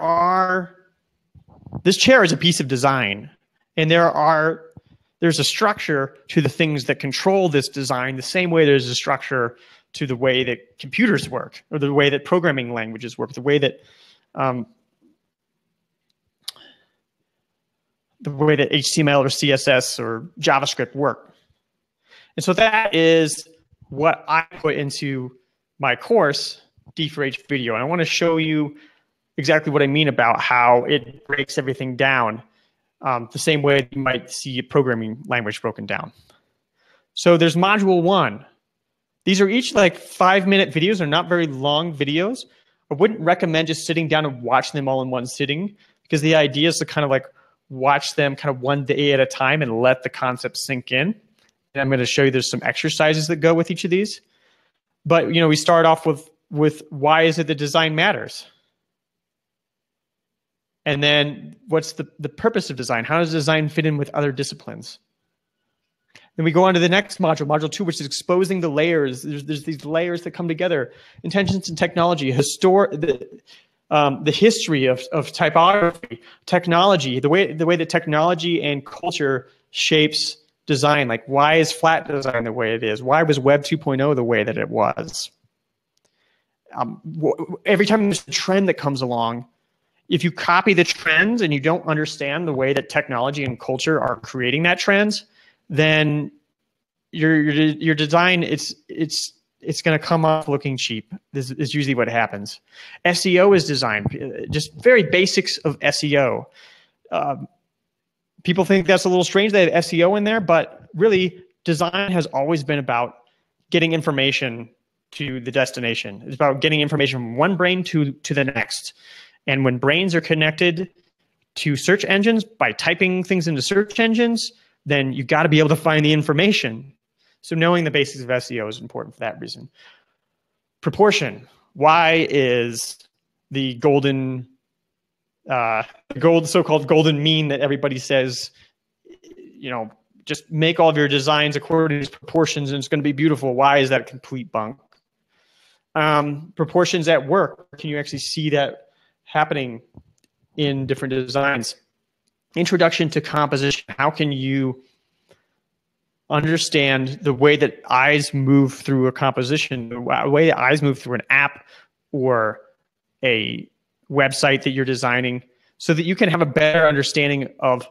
chair is a piece of design, and there's a structure to the things that control this design the same way there's a structure to the way that computers work, or the way that programming languages work, the way that HTML or CSS or JavaScript work. And so that is what I put into my course, D4H Video. And I want to show you exactly what I mean about how it breaks everything down the same way you might see a programming language broken down. So there's module 1. These are each like 5-minute videos. They're not very long videos. I wouldn't recommend just sitting down and watching them all in one sitting, because the idea is to kind of like watch them kind of one day at a time and let the concept sink in. And I'm going to show you there's some exercises that go with each of these. But we start off with why is it that design matters? And then what's the purpose of design? How does design fit in with other disciplines? Then we go on to the next module, module 2, which is exposing the layers. There's these layers that come together. Intentions in technology, the history of typography, technology, the way that technology and culture shapes design. Like, why is flat design the way it is? Why was Web 2.0 the way that it was? Every time there's a trend that comes along, if you copy the trends and you don't understand the way that technology and culture are creating that trends, then your design it's going to come off looking cheap. This is usually what happens. SEO is design, just very basics of SEO. People think that's a little strange they have SEO in there, but really design has always been about getting information to the destination. It's about getting information from one brain to the next. And when brains are connected to search engines by typing things into search engines, then you've got to be able to find the information. So knowing the basics of SEO is important for that reason. Proportion. Why is the so-called golden mean that everybody says, just make all of your designs according to these proportions and it's going to be beautiful? Why is that complete bunk? Proportions at work. Can you actually see that happening in different designs? Introduction to composition. How can you understand the way that eyes move through a composition, the way that eyes move through an app or a website that you're designing, so that you can have a better understanding of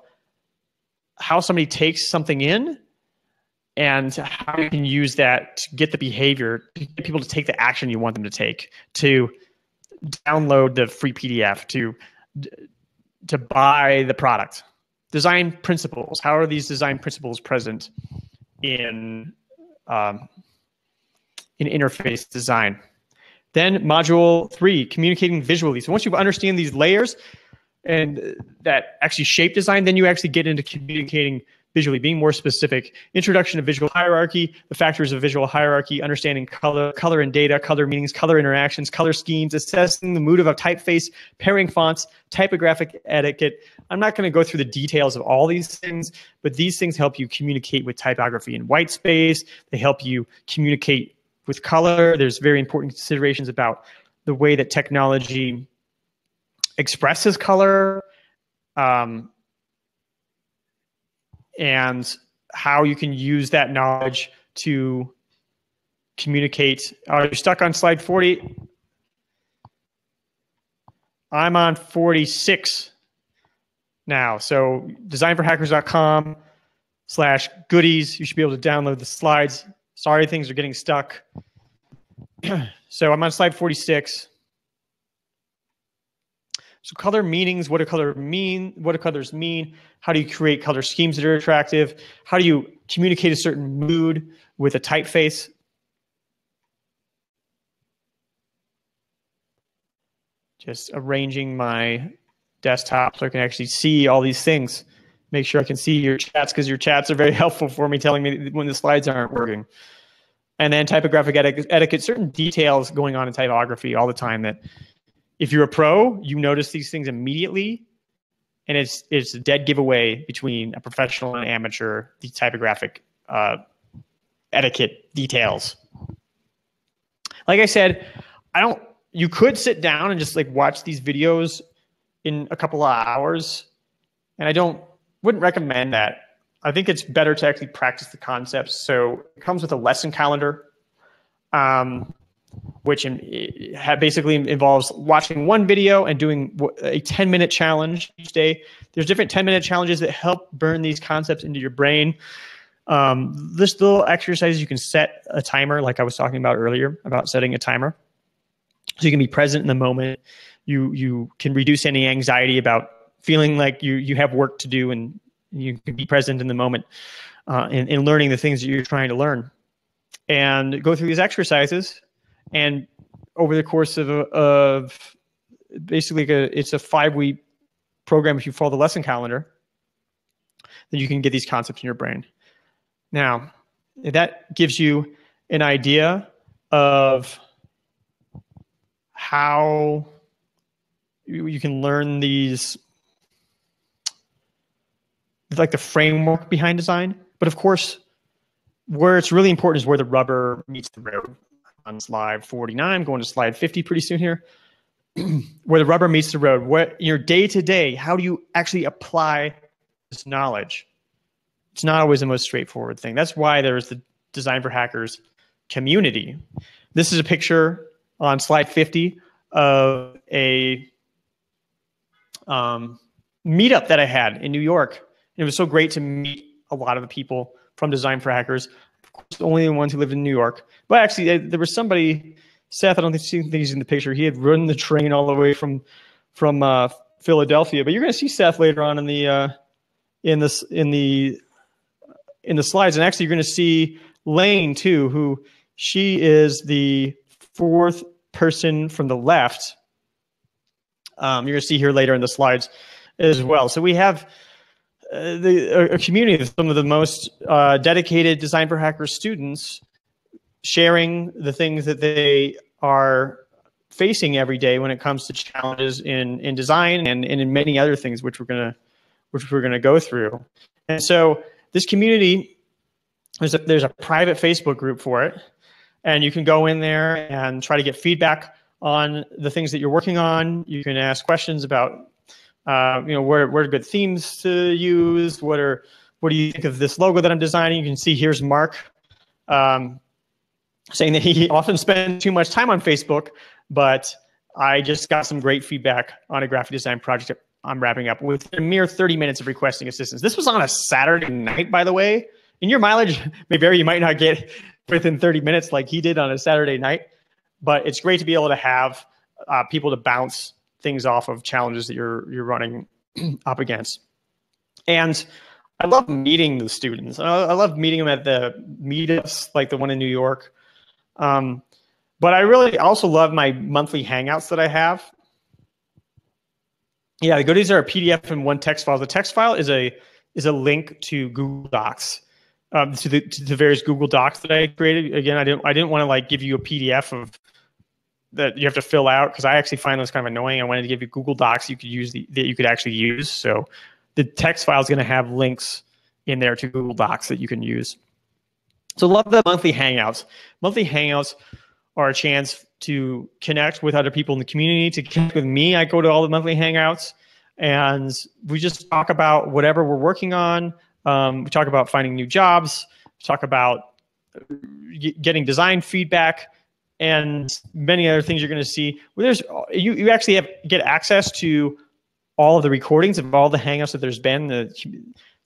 how somebody takes something in and how you can use that to get the behavior, to get people to take the action you want them to take, to download the free PDF, to buy the product. Design principles. How are these design principles present in interface design? Then module 3, communicating visually. So once you understand these layers and that actually shape design, then you actually get into communicating visually, being more specific. Introduction to visual hierarchy, the factors of visual hierarchy, understanding color and data, color meanings, color interactions, color schemes, assessing the mood of a typeface, pairing fonts, typographic etiquette. I'm not going to go through the details of all these things, but these things help you communicate with typography in white space. They help you communicate with color. There's very important considerations about the way that technology expresses color, and how you can use that knowledge to communicate. Are you stuck on slide 40? I'm on 46 now. So designforhackers.com/goodies. You should be able to download the slides. Sorry, things are getting stuck. So I'm on slide 46. So color meanings, what do colors mean? How do you create color schemes that are attractive? How do you communicate a certain mood with a typeface? Just arranging my desktop so I can actually see all these things. Make sure I can see your chats, because your chats are very helpful for me, telling me when the slides aren't working. And then typographic etiquette, certain details going on in typography all the time that if you're a pro, you notice these things immediately. And it's a dead giveaway between a professional and amateur, the typographic etiquette details. Like I said, you could sit down and just like watch these videos in a couple of hours. And wouldn't recommend that. I think it's better to actually practice the concepts. So it comes with a lesson calendar, which basically involves watching one video and doing a 10-minute challenge each day. There's different 10-minute challenges that help burn these concepts into your brain. There's little exercises you can set a timer, like I was talking about earlier, about setting a timer. So you can be present in the moment. You can reduce any anxiety about feeling like you have work to do, and you can be present in the moment in learning the things that you're trying to learn. And go through these exercises, and over the course of basically it's a 5-week program. If you follow the lesson calendar, then you can get these concepts in your brain. Now, that gives you an idea of how you can learn these, like the framework behind design. But of course, where it's really important is where the rubber meets the road. On slide 49, I'm going to slide 50 pretty soon here. Where the rubber meets the road, what your day-to-day, how do you actually apply this knowledge? It's not always the most straightforward thing. That's why there's the Design for Hackers community. This is a picture on slide 50 of a meetup that I had in New York. And it was so great to meet a lot of the people from Design for Hackers. Of course, only the ones who lived in New York. But actually, there was somebody, Seth, I don't think he's in the picture. He had ridden the train all the way from Philadelphia. But you're going to see Seth later on in the slides. And actually, you're going to see Lane too, who she is the fourth person from the left. You're going to see here later in the slides as well. So we have a community of some of the most dedicated Design for Hackers students sharing the things that they are facing every day when it comes to challenges in design and in many other things, which we're gonna go through. And so this community, there's a private Facebook group for it, and you can go in there and try to get feedback on the things that you're working on. You can ask questions about what are good themes to use? What do you think of this logo that I'm designing? You can see here's Mark saying that he often spends too much time on Facebook, but I just got some great feedback on a graphic design project I'm wrapping up with a mere 30 minutes of requesting assistance. This was on a Saturday night, by the way. And your mileage may vary. You might not get within 30 minutes like he did on a Saturday night, but it's great to be able to have people to bounce things off of challenges that you're running up against. And I love meeting the students. I love meeting them at the meetups, like the one in New York. But I really also love my monthly hangouts that I have. Yeah, the goodies are a PDF and one text file. The text file is a link to Google Docs, to the various Google Docs that I created. Again, I didn't want to like give you a PDF of that you have to fill out, because I actually find those kind of annoying. I wanted to give you Google Docs you could use that you could actually use. So the text file is going to have links in there to Google Docs that you can use. So love the monthly hangouts. Monthly hangouts are a chance to connect with other people in the community, to connect with me. I go to all the monthly hangouts and we just talk about whatever we're working on. We talk about finding new jobs, we talk about getting design feedback, and many other things you're going to see. You actually get access to all of the recordings of all the hangouts that there's been. The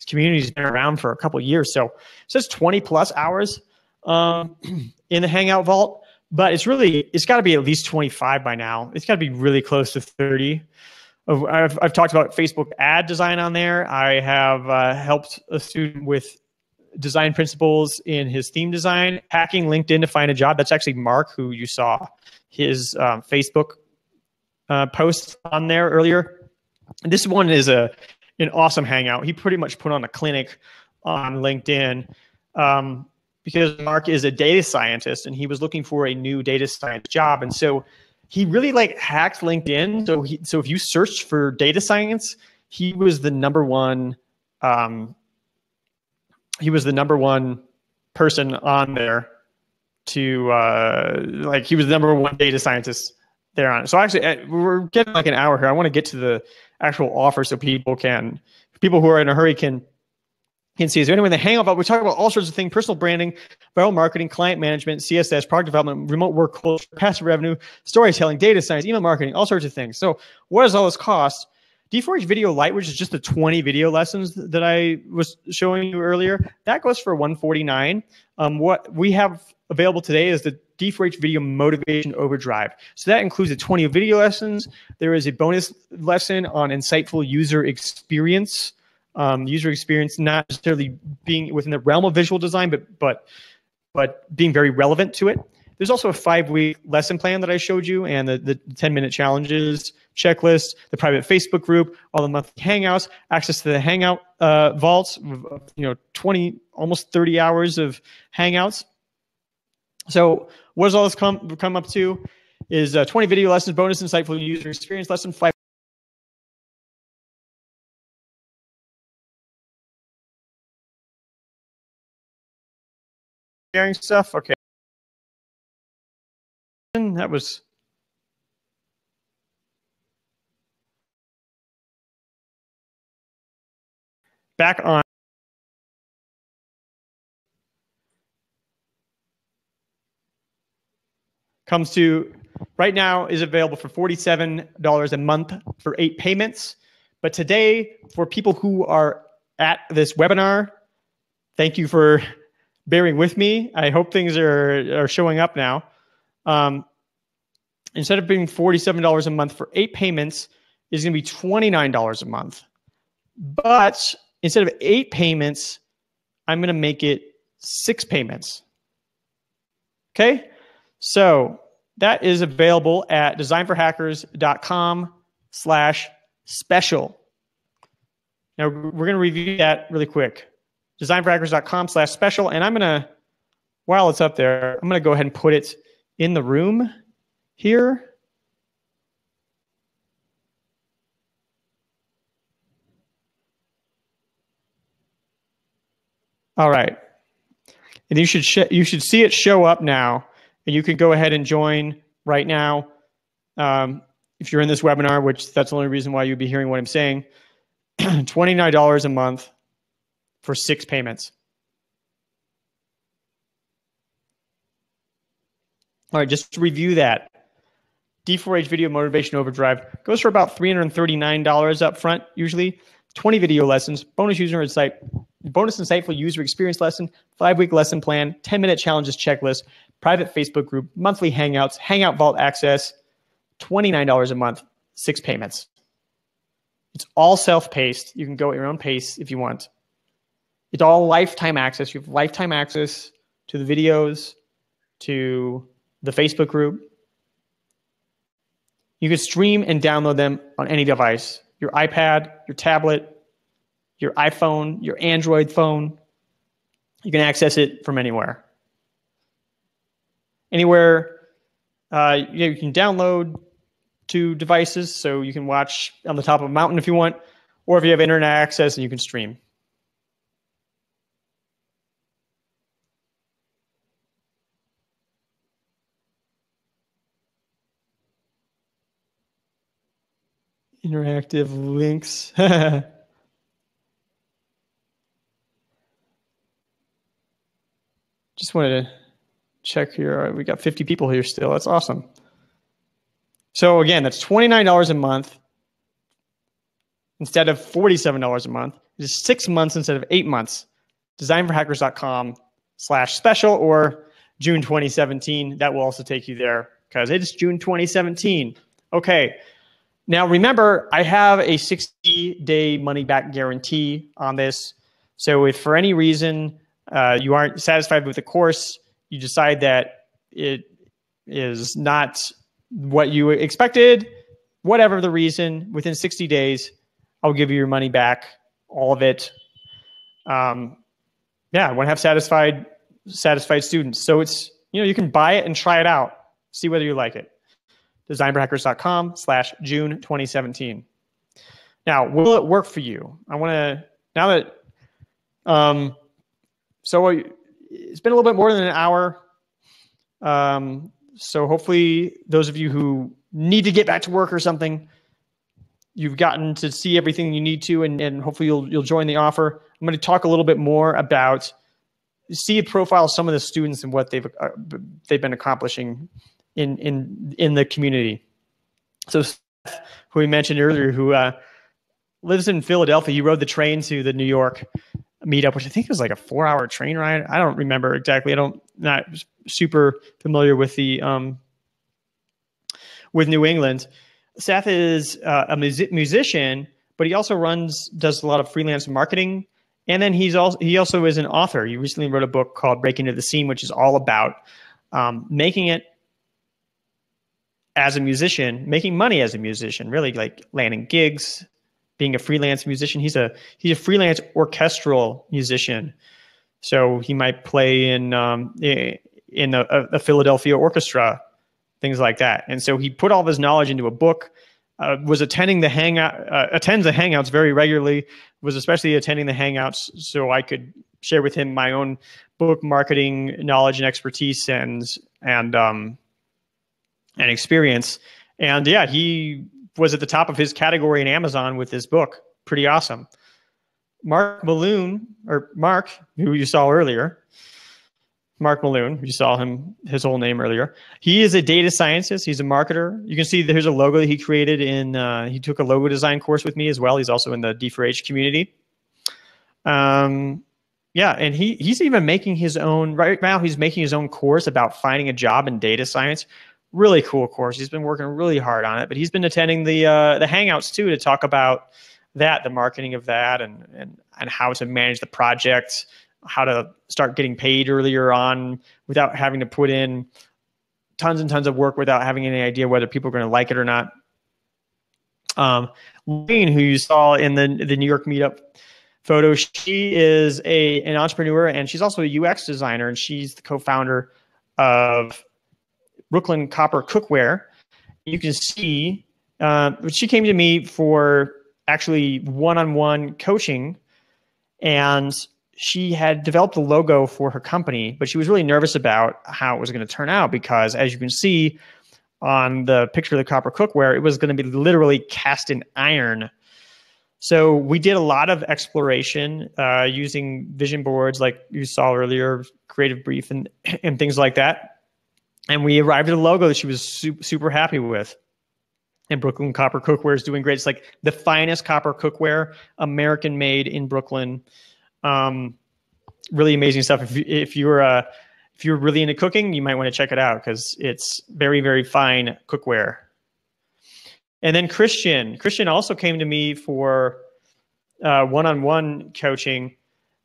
community's been around for a couple of years, so it says 20 plus hours in the Hangout Vault. But it's got to be at least 25 by now. It's got to be really close to 30. I've talked about Facebook ad design on there. I have helped a student with design principles in his theme design, hacking LinkedIn to find a job. That's actually Mark, who you saw his Facebook post on there earlier. This one is an awesome hangout. He pretty much put on a clinic on LinkedIn because Mark is a data scientist and he was looking for a new data science job. And so he really like hacked LinkedIn. So if you searched for data science, he was the number one. He was the number one person on there to like he was the number one data scientist there on it. So actually, we're getting like an hour here. I want to get to the actual offer so people who are in a hurry can see. Is there anyone in the hangout about? We talk about all sorts of things: personal branding, viral marketing, client management, CSS, product development, remote work culture, passive revenue, storytelling, data science, email marketing, all sorts of things. So what does all this cost? D4H Video Lite, which is just the 20 video lessons that I was showing you earlier, that goes for $149. What we have available today is the D4H Video Motivation Overdrive. So that includes the 20 video lessons. There is a bonus lesson on insightful user experience. User experience not necessarily being within the realm of visual design, but being very relevant to it. There's also a 5-week lesson plan that I showed you, and the 10-minute challenges, checklist, the private Facebook group, all the monthly hangouts, access to the hangout vaults, 20, almost 30 hours of hangouts. So what does all this come up to? Is 20 video lessons, bonus insightful user experience lesson, 5 sharing stuff. Okay. That was back on. Comes to right now is available for $47 a month for 8 payments. But today, for people who are at this webinar, thank you for bearing with me. I hope things are showing up now. Instead of being $47 a month for 8 payments, it's going to be $29 a month. But instead of 8 payments, I'm going to make it 6 payments. Okay? So that is available at designforhackers.com/special. Now we're going to review that really quick. Designforhackers.com/special. And I'm going to, while it's up there, I'm going to go ahead and put it in the room here. All right. And you should see it show up now. And you can go ahead and join right now. If you're in this webinar, which that's the only reason why you'd be hearing what I'm saying, $29 a month for 6 payments. All right, just to review that. D4H Video Motivation Overdrive goes for about $339 up front, usually. 20 video lessons, bonus insightful user experience lesson, 5-week lesson plan, 10-minute challenges checklist, private Facebook group, monthly hangouts, hangout vault access, $29 a month, 6 payments. It's all self-paced. You can go at your own pace if you want. It's all lifetime access. You have lifetime access to the videos, to the Facebook group. You can stream and download them on any device. Your iPad, your tablet, your iPhone, your Android phone. You can access it from anywhere. Anywhere you can download to devices, so you can watch on the top of a mountain if you want, or if you have internet access and you can stream. Interactive links. Just wanted to check here. All right, we got 50 people here still. That's awesome. So again, that's $29 a month instead of $47 a month. It is 6 months instead of 8 months. Designforhackers.com/special or June 2017. That will also take you there because it is June 2017. Okay. Now remember, I have a 60-day money-back guarantee on this. So if for any reason you aren't satisfied with the course, you decide that it is not what you expected, whatever the reason, within 60 days, I'll give you your money back, all of it. Yeah, I want to have satisfied students. So it's, you can buy it and try it out, see whether you like it. designforhackers.com/June 2017. Now, will it work for you? I want to, now that, so it's been a little bit more than an hour. So hopefully those of you who need to get back to work or something, you've gotten to see everything you need to, and hopefully you'll join the offer. I'm going to talk a little bit more about, see a profile of some of the students and what they've been accomplishing in the community. So Seth, who we mentioned earlier, who lives in Philadelphia, he rode the train to the New York meetup, which I think was like a 4-hour train ride. I don't remember exactly. Not super familiar with the with New England. Seth is a musician, but he also does a lot of freelance marketing. And then he also is an author. He recently wrote a book called Breaking Into the Scene, which is all about making it as a musician, making money as a musician, really like landing gigs, being a freelance musician. He's a freelance orchestral musician. So he might play in a Philadelphia orchestra, things like that. And so he put all of his knowledge into a book. Was attending the attends the Hangouts very regularly, was especially attending the Hangouts so I could share with him my own book marketing knowledge and expertise and experience. And yeah, he was at the top of his category in Amazon with his book. Pretty awesome. Mark, who you saw earlier, Mark Malone, you saw his whole name earlier. He is a data scientist. He's a marketer. You can see there's a logo that he created he took a logo design course with me as well. He's also in the D4H community. Yeah, and he's even making his own, right now he's making his own course about finding a job in data science. Really cool course. He's been working really hard on it, but he's been attending the Hangouts too to talk about that, the marketing of that, and how to manage the project, how to start getting paid earlier on without having to put in tons and tons of work without having any idea whether people are going to like it or not. Lane, who you saw in the New York meetup photo, she is an entrepreneur, and she's also a UX designer, and she's the co-founder of Brooklyn Copper Cookware. You can see she came to me for actually one-on-one coaching, and she had developed a logo for her company, but she was really nervous about how it was going to turn out because, as you can see on the picture of the copper cookware, it was going to be literally cast in iron. So we did a lot of exploration using vision boards like you saw earlier, Creative Brief and things like that. And we arrived at a logo that she was super happy with. And Brooklyn Copper Cookware is doing great. It's like the finest copper cookware, American made in Brooklyn. Really amazing stuff. If you're really into cooking, you might want to check it out because it's very, very fine cookware. And then Christian also came to me for one-on-one coaching,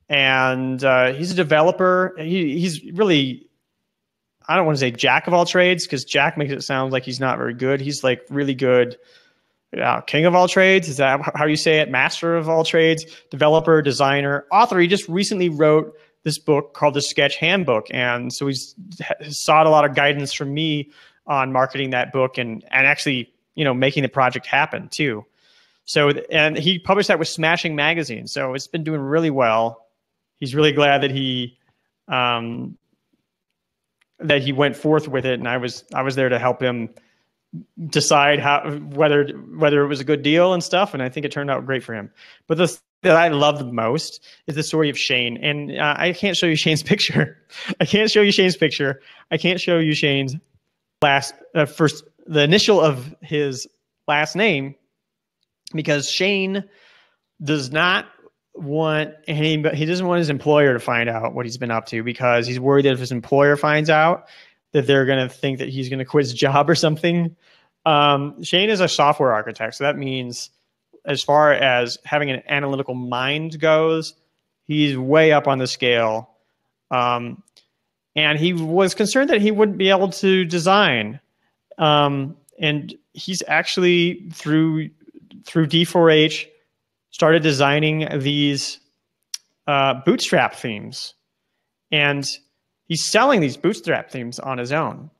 and he's a developer. He's really, I don't want to say jack of all trades because Jack makes it sound like he's not very good. He's like really good. King of all trades, is that how you say it? Master of all trades, developer, designer, author. He just recently wrote this book called The Sketch Handbook, and so he's sought a lot of guidance from me on marketing that book and actually, making the project happen too. So, and he published that with Smashing Magazine, so it's been doing really well. He's really glad that he went forth with it, and I was there to help him decide whether it was a good deal and stuff, and I think it turned out great for him. But the that I love the most is the story of Shane, and I can't show you Shane's picture. I can't show you Shane's the initial of his last name, because Shane does not want he doesn't want his employer to find out what he's been up to, because he's worried that if his employer finds out that they're going to think that he's going to quit his job or something. Shane is a software architect. So that means as far as having an analytical mind goes, he's way up on the scale. And he was concerned that he wouldn't be able to design. And he's actually through D4H started designing these bootstrap themes, and he's selling these bootstrap themes on his own.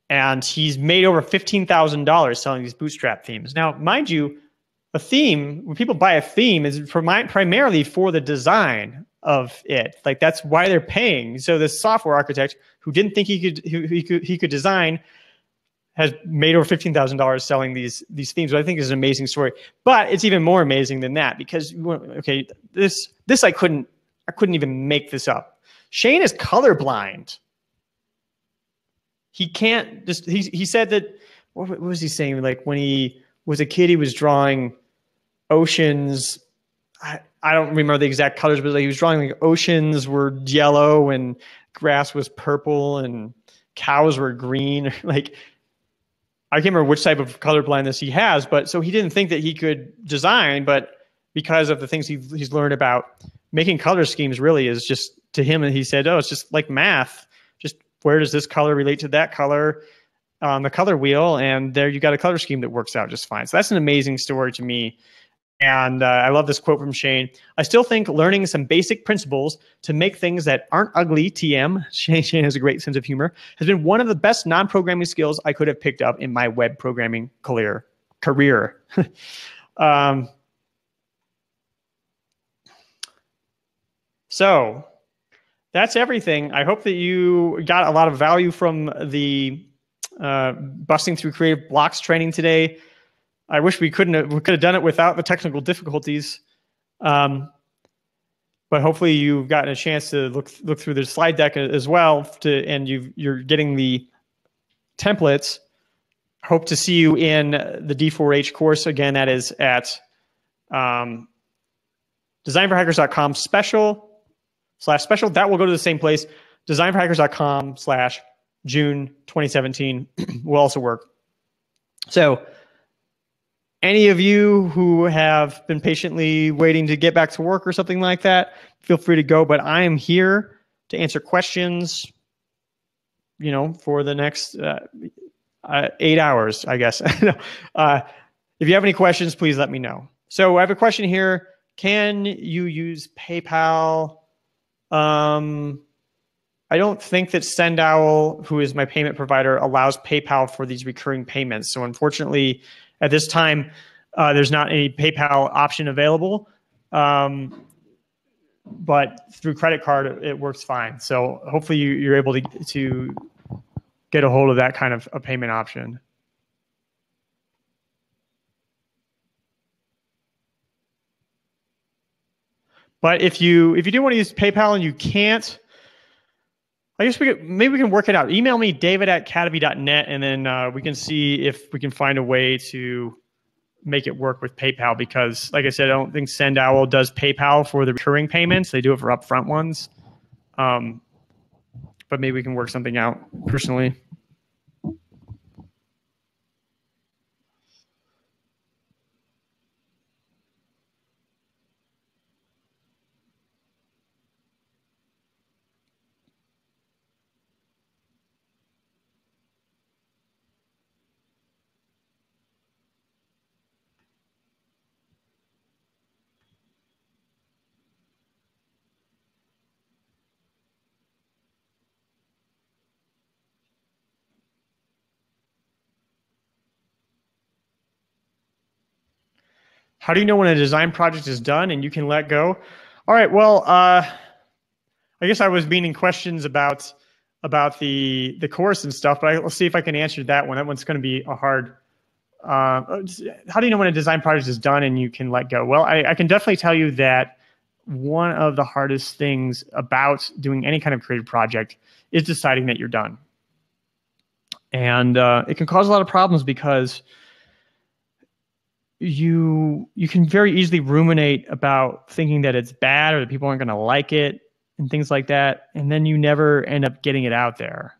And he's made over $15,000 selling these bootstrap themes. Now, mind you, a theme, when people buy a theme, is primarily for the design of it. Like, that's why they're paying. So this software architect who didn't think he could design has made over $15,000 selling these themes, which I think is an amazing story. But it's even more amazing than that, because okay, this I couldn't even make this up. Shane is colorblind. He can't just. He said that. What was he saying? Like, when he was a kid, he was drawing oceans. I don't remember the exact colors, but like, he was drawing like oceans were yellow and grass was purple and cows were green. Like, I can't remember which type of color blindness he has, but so he didn't think that he could design, but because of the things he's learned about making color schemes, really is just to him. And he said, "Oh, it's just like math. Just where does this color relate to that color on the color wheel?" And there you got a color scheme that works out just fine. So that's an amazing story to me. And I love this quote from Shane. "I still think learning some basic principles to make things that aren't ugly, TM," Shane has a great sense of humor, "has been one of the best non-programming skills I could have picked up in my web programming career." So that's everything. I hope that you got a lot of value from the busting through creative blocks training today. I wish we could have done it without the technical difficulties. But hopefully you've gotten a chance to look through the slide deck as well, and you're getting the templates. Hope to see you in the D4H course. Again, that is at designforhackers.com/special. That will go to the same place. designforhackers.com/June 2017 will also work. So any of you who have been patiently waiting to get back to work or something like that, feel free to go. But I am here to answer questions, for the next 8 hours, I guess. If you have any questions, please let me know. So I have a question here. Can you use PayPal? I don't think that SendOwl, who is my payment provider, allows PayPal for these recurring payments. So unfortunately, at this time, there's not any PayPal option available. But through credit card, it works fine. So hopefully you're able to get a hold of that kind of a payment option. But if you do want to use PayPal and you can't, I guess maybe we can work it out. Email me, david@cademy.net, and then we can see if we can find a way to make it work with PayPal, because, like I said, I don't think SendOwl does PayPal for the recurring payments. They do it for upfront ones. But maybe we can work something out personally. How do you know when a design project is done and you can let go? All right, well, I guess I was meaning questions about the course and stuff, but let's see if I can answer that one. That one's going to be a hard. How do you know when a design project is done and you can let go? Well, I can definitely tell you that one of the hardest things about doing any kind of creative project is deciding that you're done. And it can cause a lot of problems, because you can very easily ruminate about thinking that it's bad or that people aren't going to like it and things like that, and then you never end up getting it out there.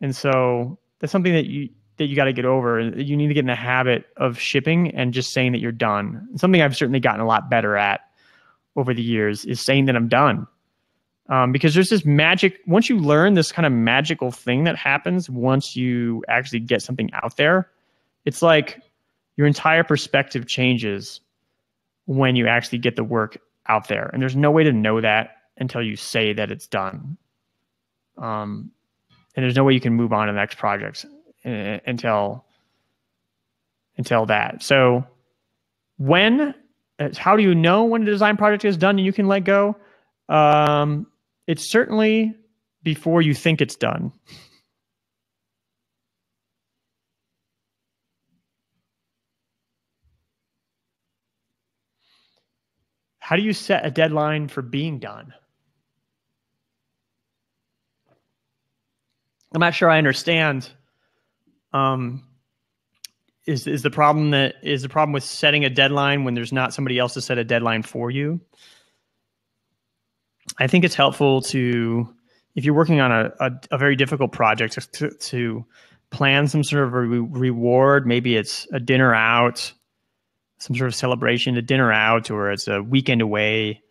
And so that's something that you got to get over. You need to get in the habit of shipping and just saying that you're done. And something I've certainly gotten a lot better at over the years is saying that I'm done. Because there's this magic, once you learn this kind of magical thing that happens once you actually get something out there, it's like your entire perspective changes when you actually get the work out there. And there's no way to know that until you say that it's done. And there's no way you can move on to the next projects until that. So how do you know when a design project is done and you can let go? It's certainly before you think it's done. How do you set a deadline for being done? I'm not sure I understand. Is the problem with setting a deadline when there's not somebody else to set a deadline for you? I think it's helpful to, if you're working on a very difficult project, to plan some sort of a reward. Maybe it's a dinner out, some sort of celebration, a dinner out, or it's a weekend away.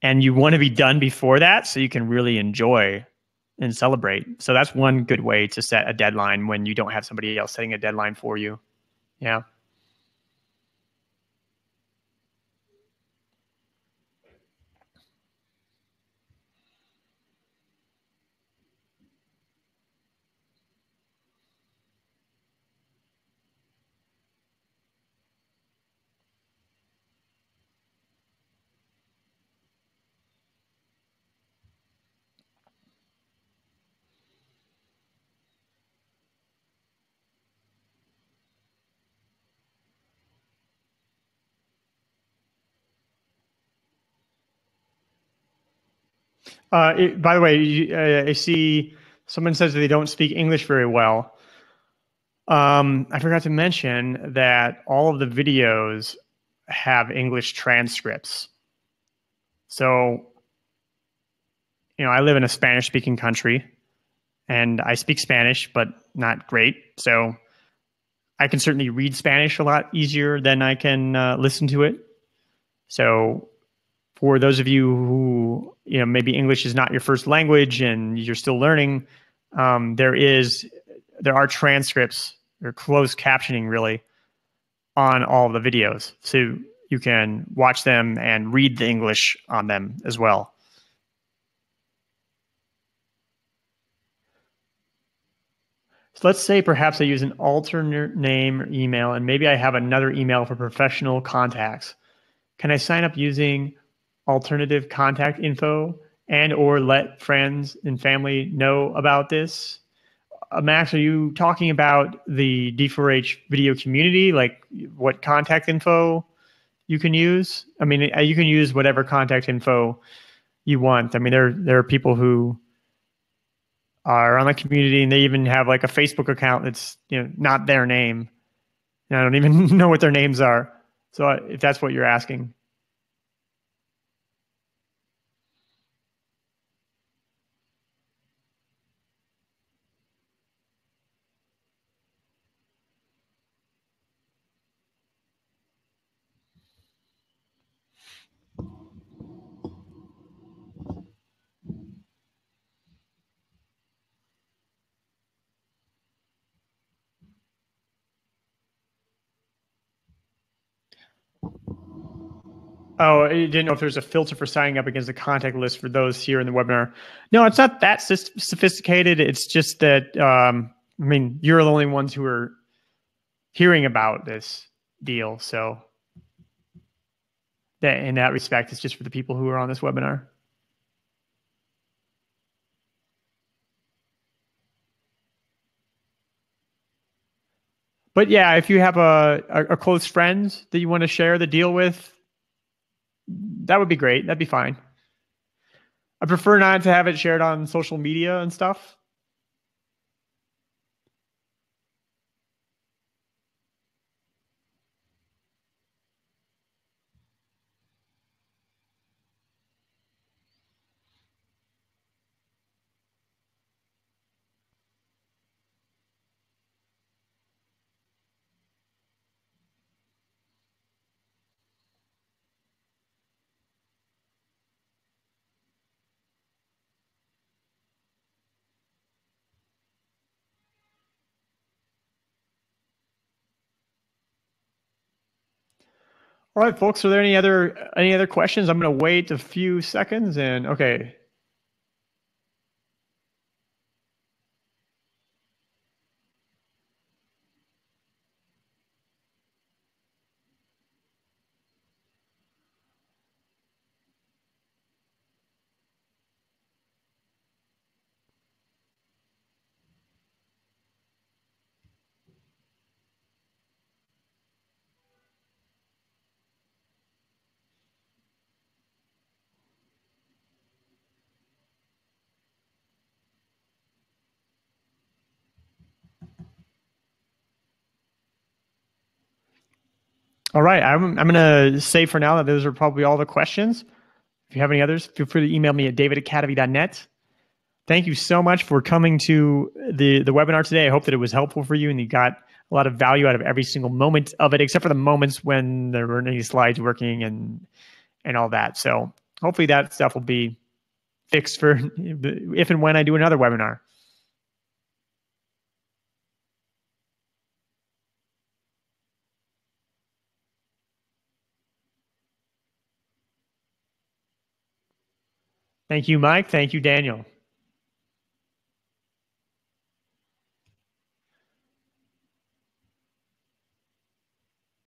And you want to be done before that so you can really enjoy and celebrate. So that's one good way to set a deadline when you don't have somebody else setting a deadline for you. Yeah. By the way, I see someone says that they don't speak English very well. I forgot to mention that all of the videos have English transcripts. So, I live in a Spanish-speaking country, and I speak Spanish, but not great. So I can certainly read Spanish a lot easier than I can listen to it. So for those of you who, maybe English is not your first language and you're still learning, there are transcripts or closed captioning really on all the videos. So you can watch them and read the English on them as well. So let's say perhaps I use an alternate name or email, and maybe I have another email for professional contacts. Can I sign up using alternative contact info and or let friends and family know about this? Max, are you talking about the D4H video community, like what contact info you can use? I mean, you can use whatever contact info you want. I mean, there are people who are on the community and they even have like a Facebook account that's not their name. And I don't even know what their names are. So if that's what you're asking. Oh, I didn't know if there's a filter for signing up against the contact list for those here in the webinar. No, it's not that sophisticated. It's just that, you're the only ones who are hearing about this deal. So that in that respect, it's just for the people who are on this webinar. But yeah, if you have a close friend that you want to share the deal with, that would be great. That'd be fine. I prefer not to have it shared on social media and stuff. All right, folks. Are there any other questions? I'm going to wait a few seconds and okay. All right, I'm going to say for now that those are probably all the questions. If you have any others, feel free to email me at david@cadavy.net. Thank you so much for coming to the webinar today. I hope that it was helpful for you and you got a lot of value out of every single moment of it, except for the moments when there weren't any slides working and all that. So hopefully that stuff will be fixed for if and when I do another webinar. Thank you, Mike. Thank you, Daniel.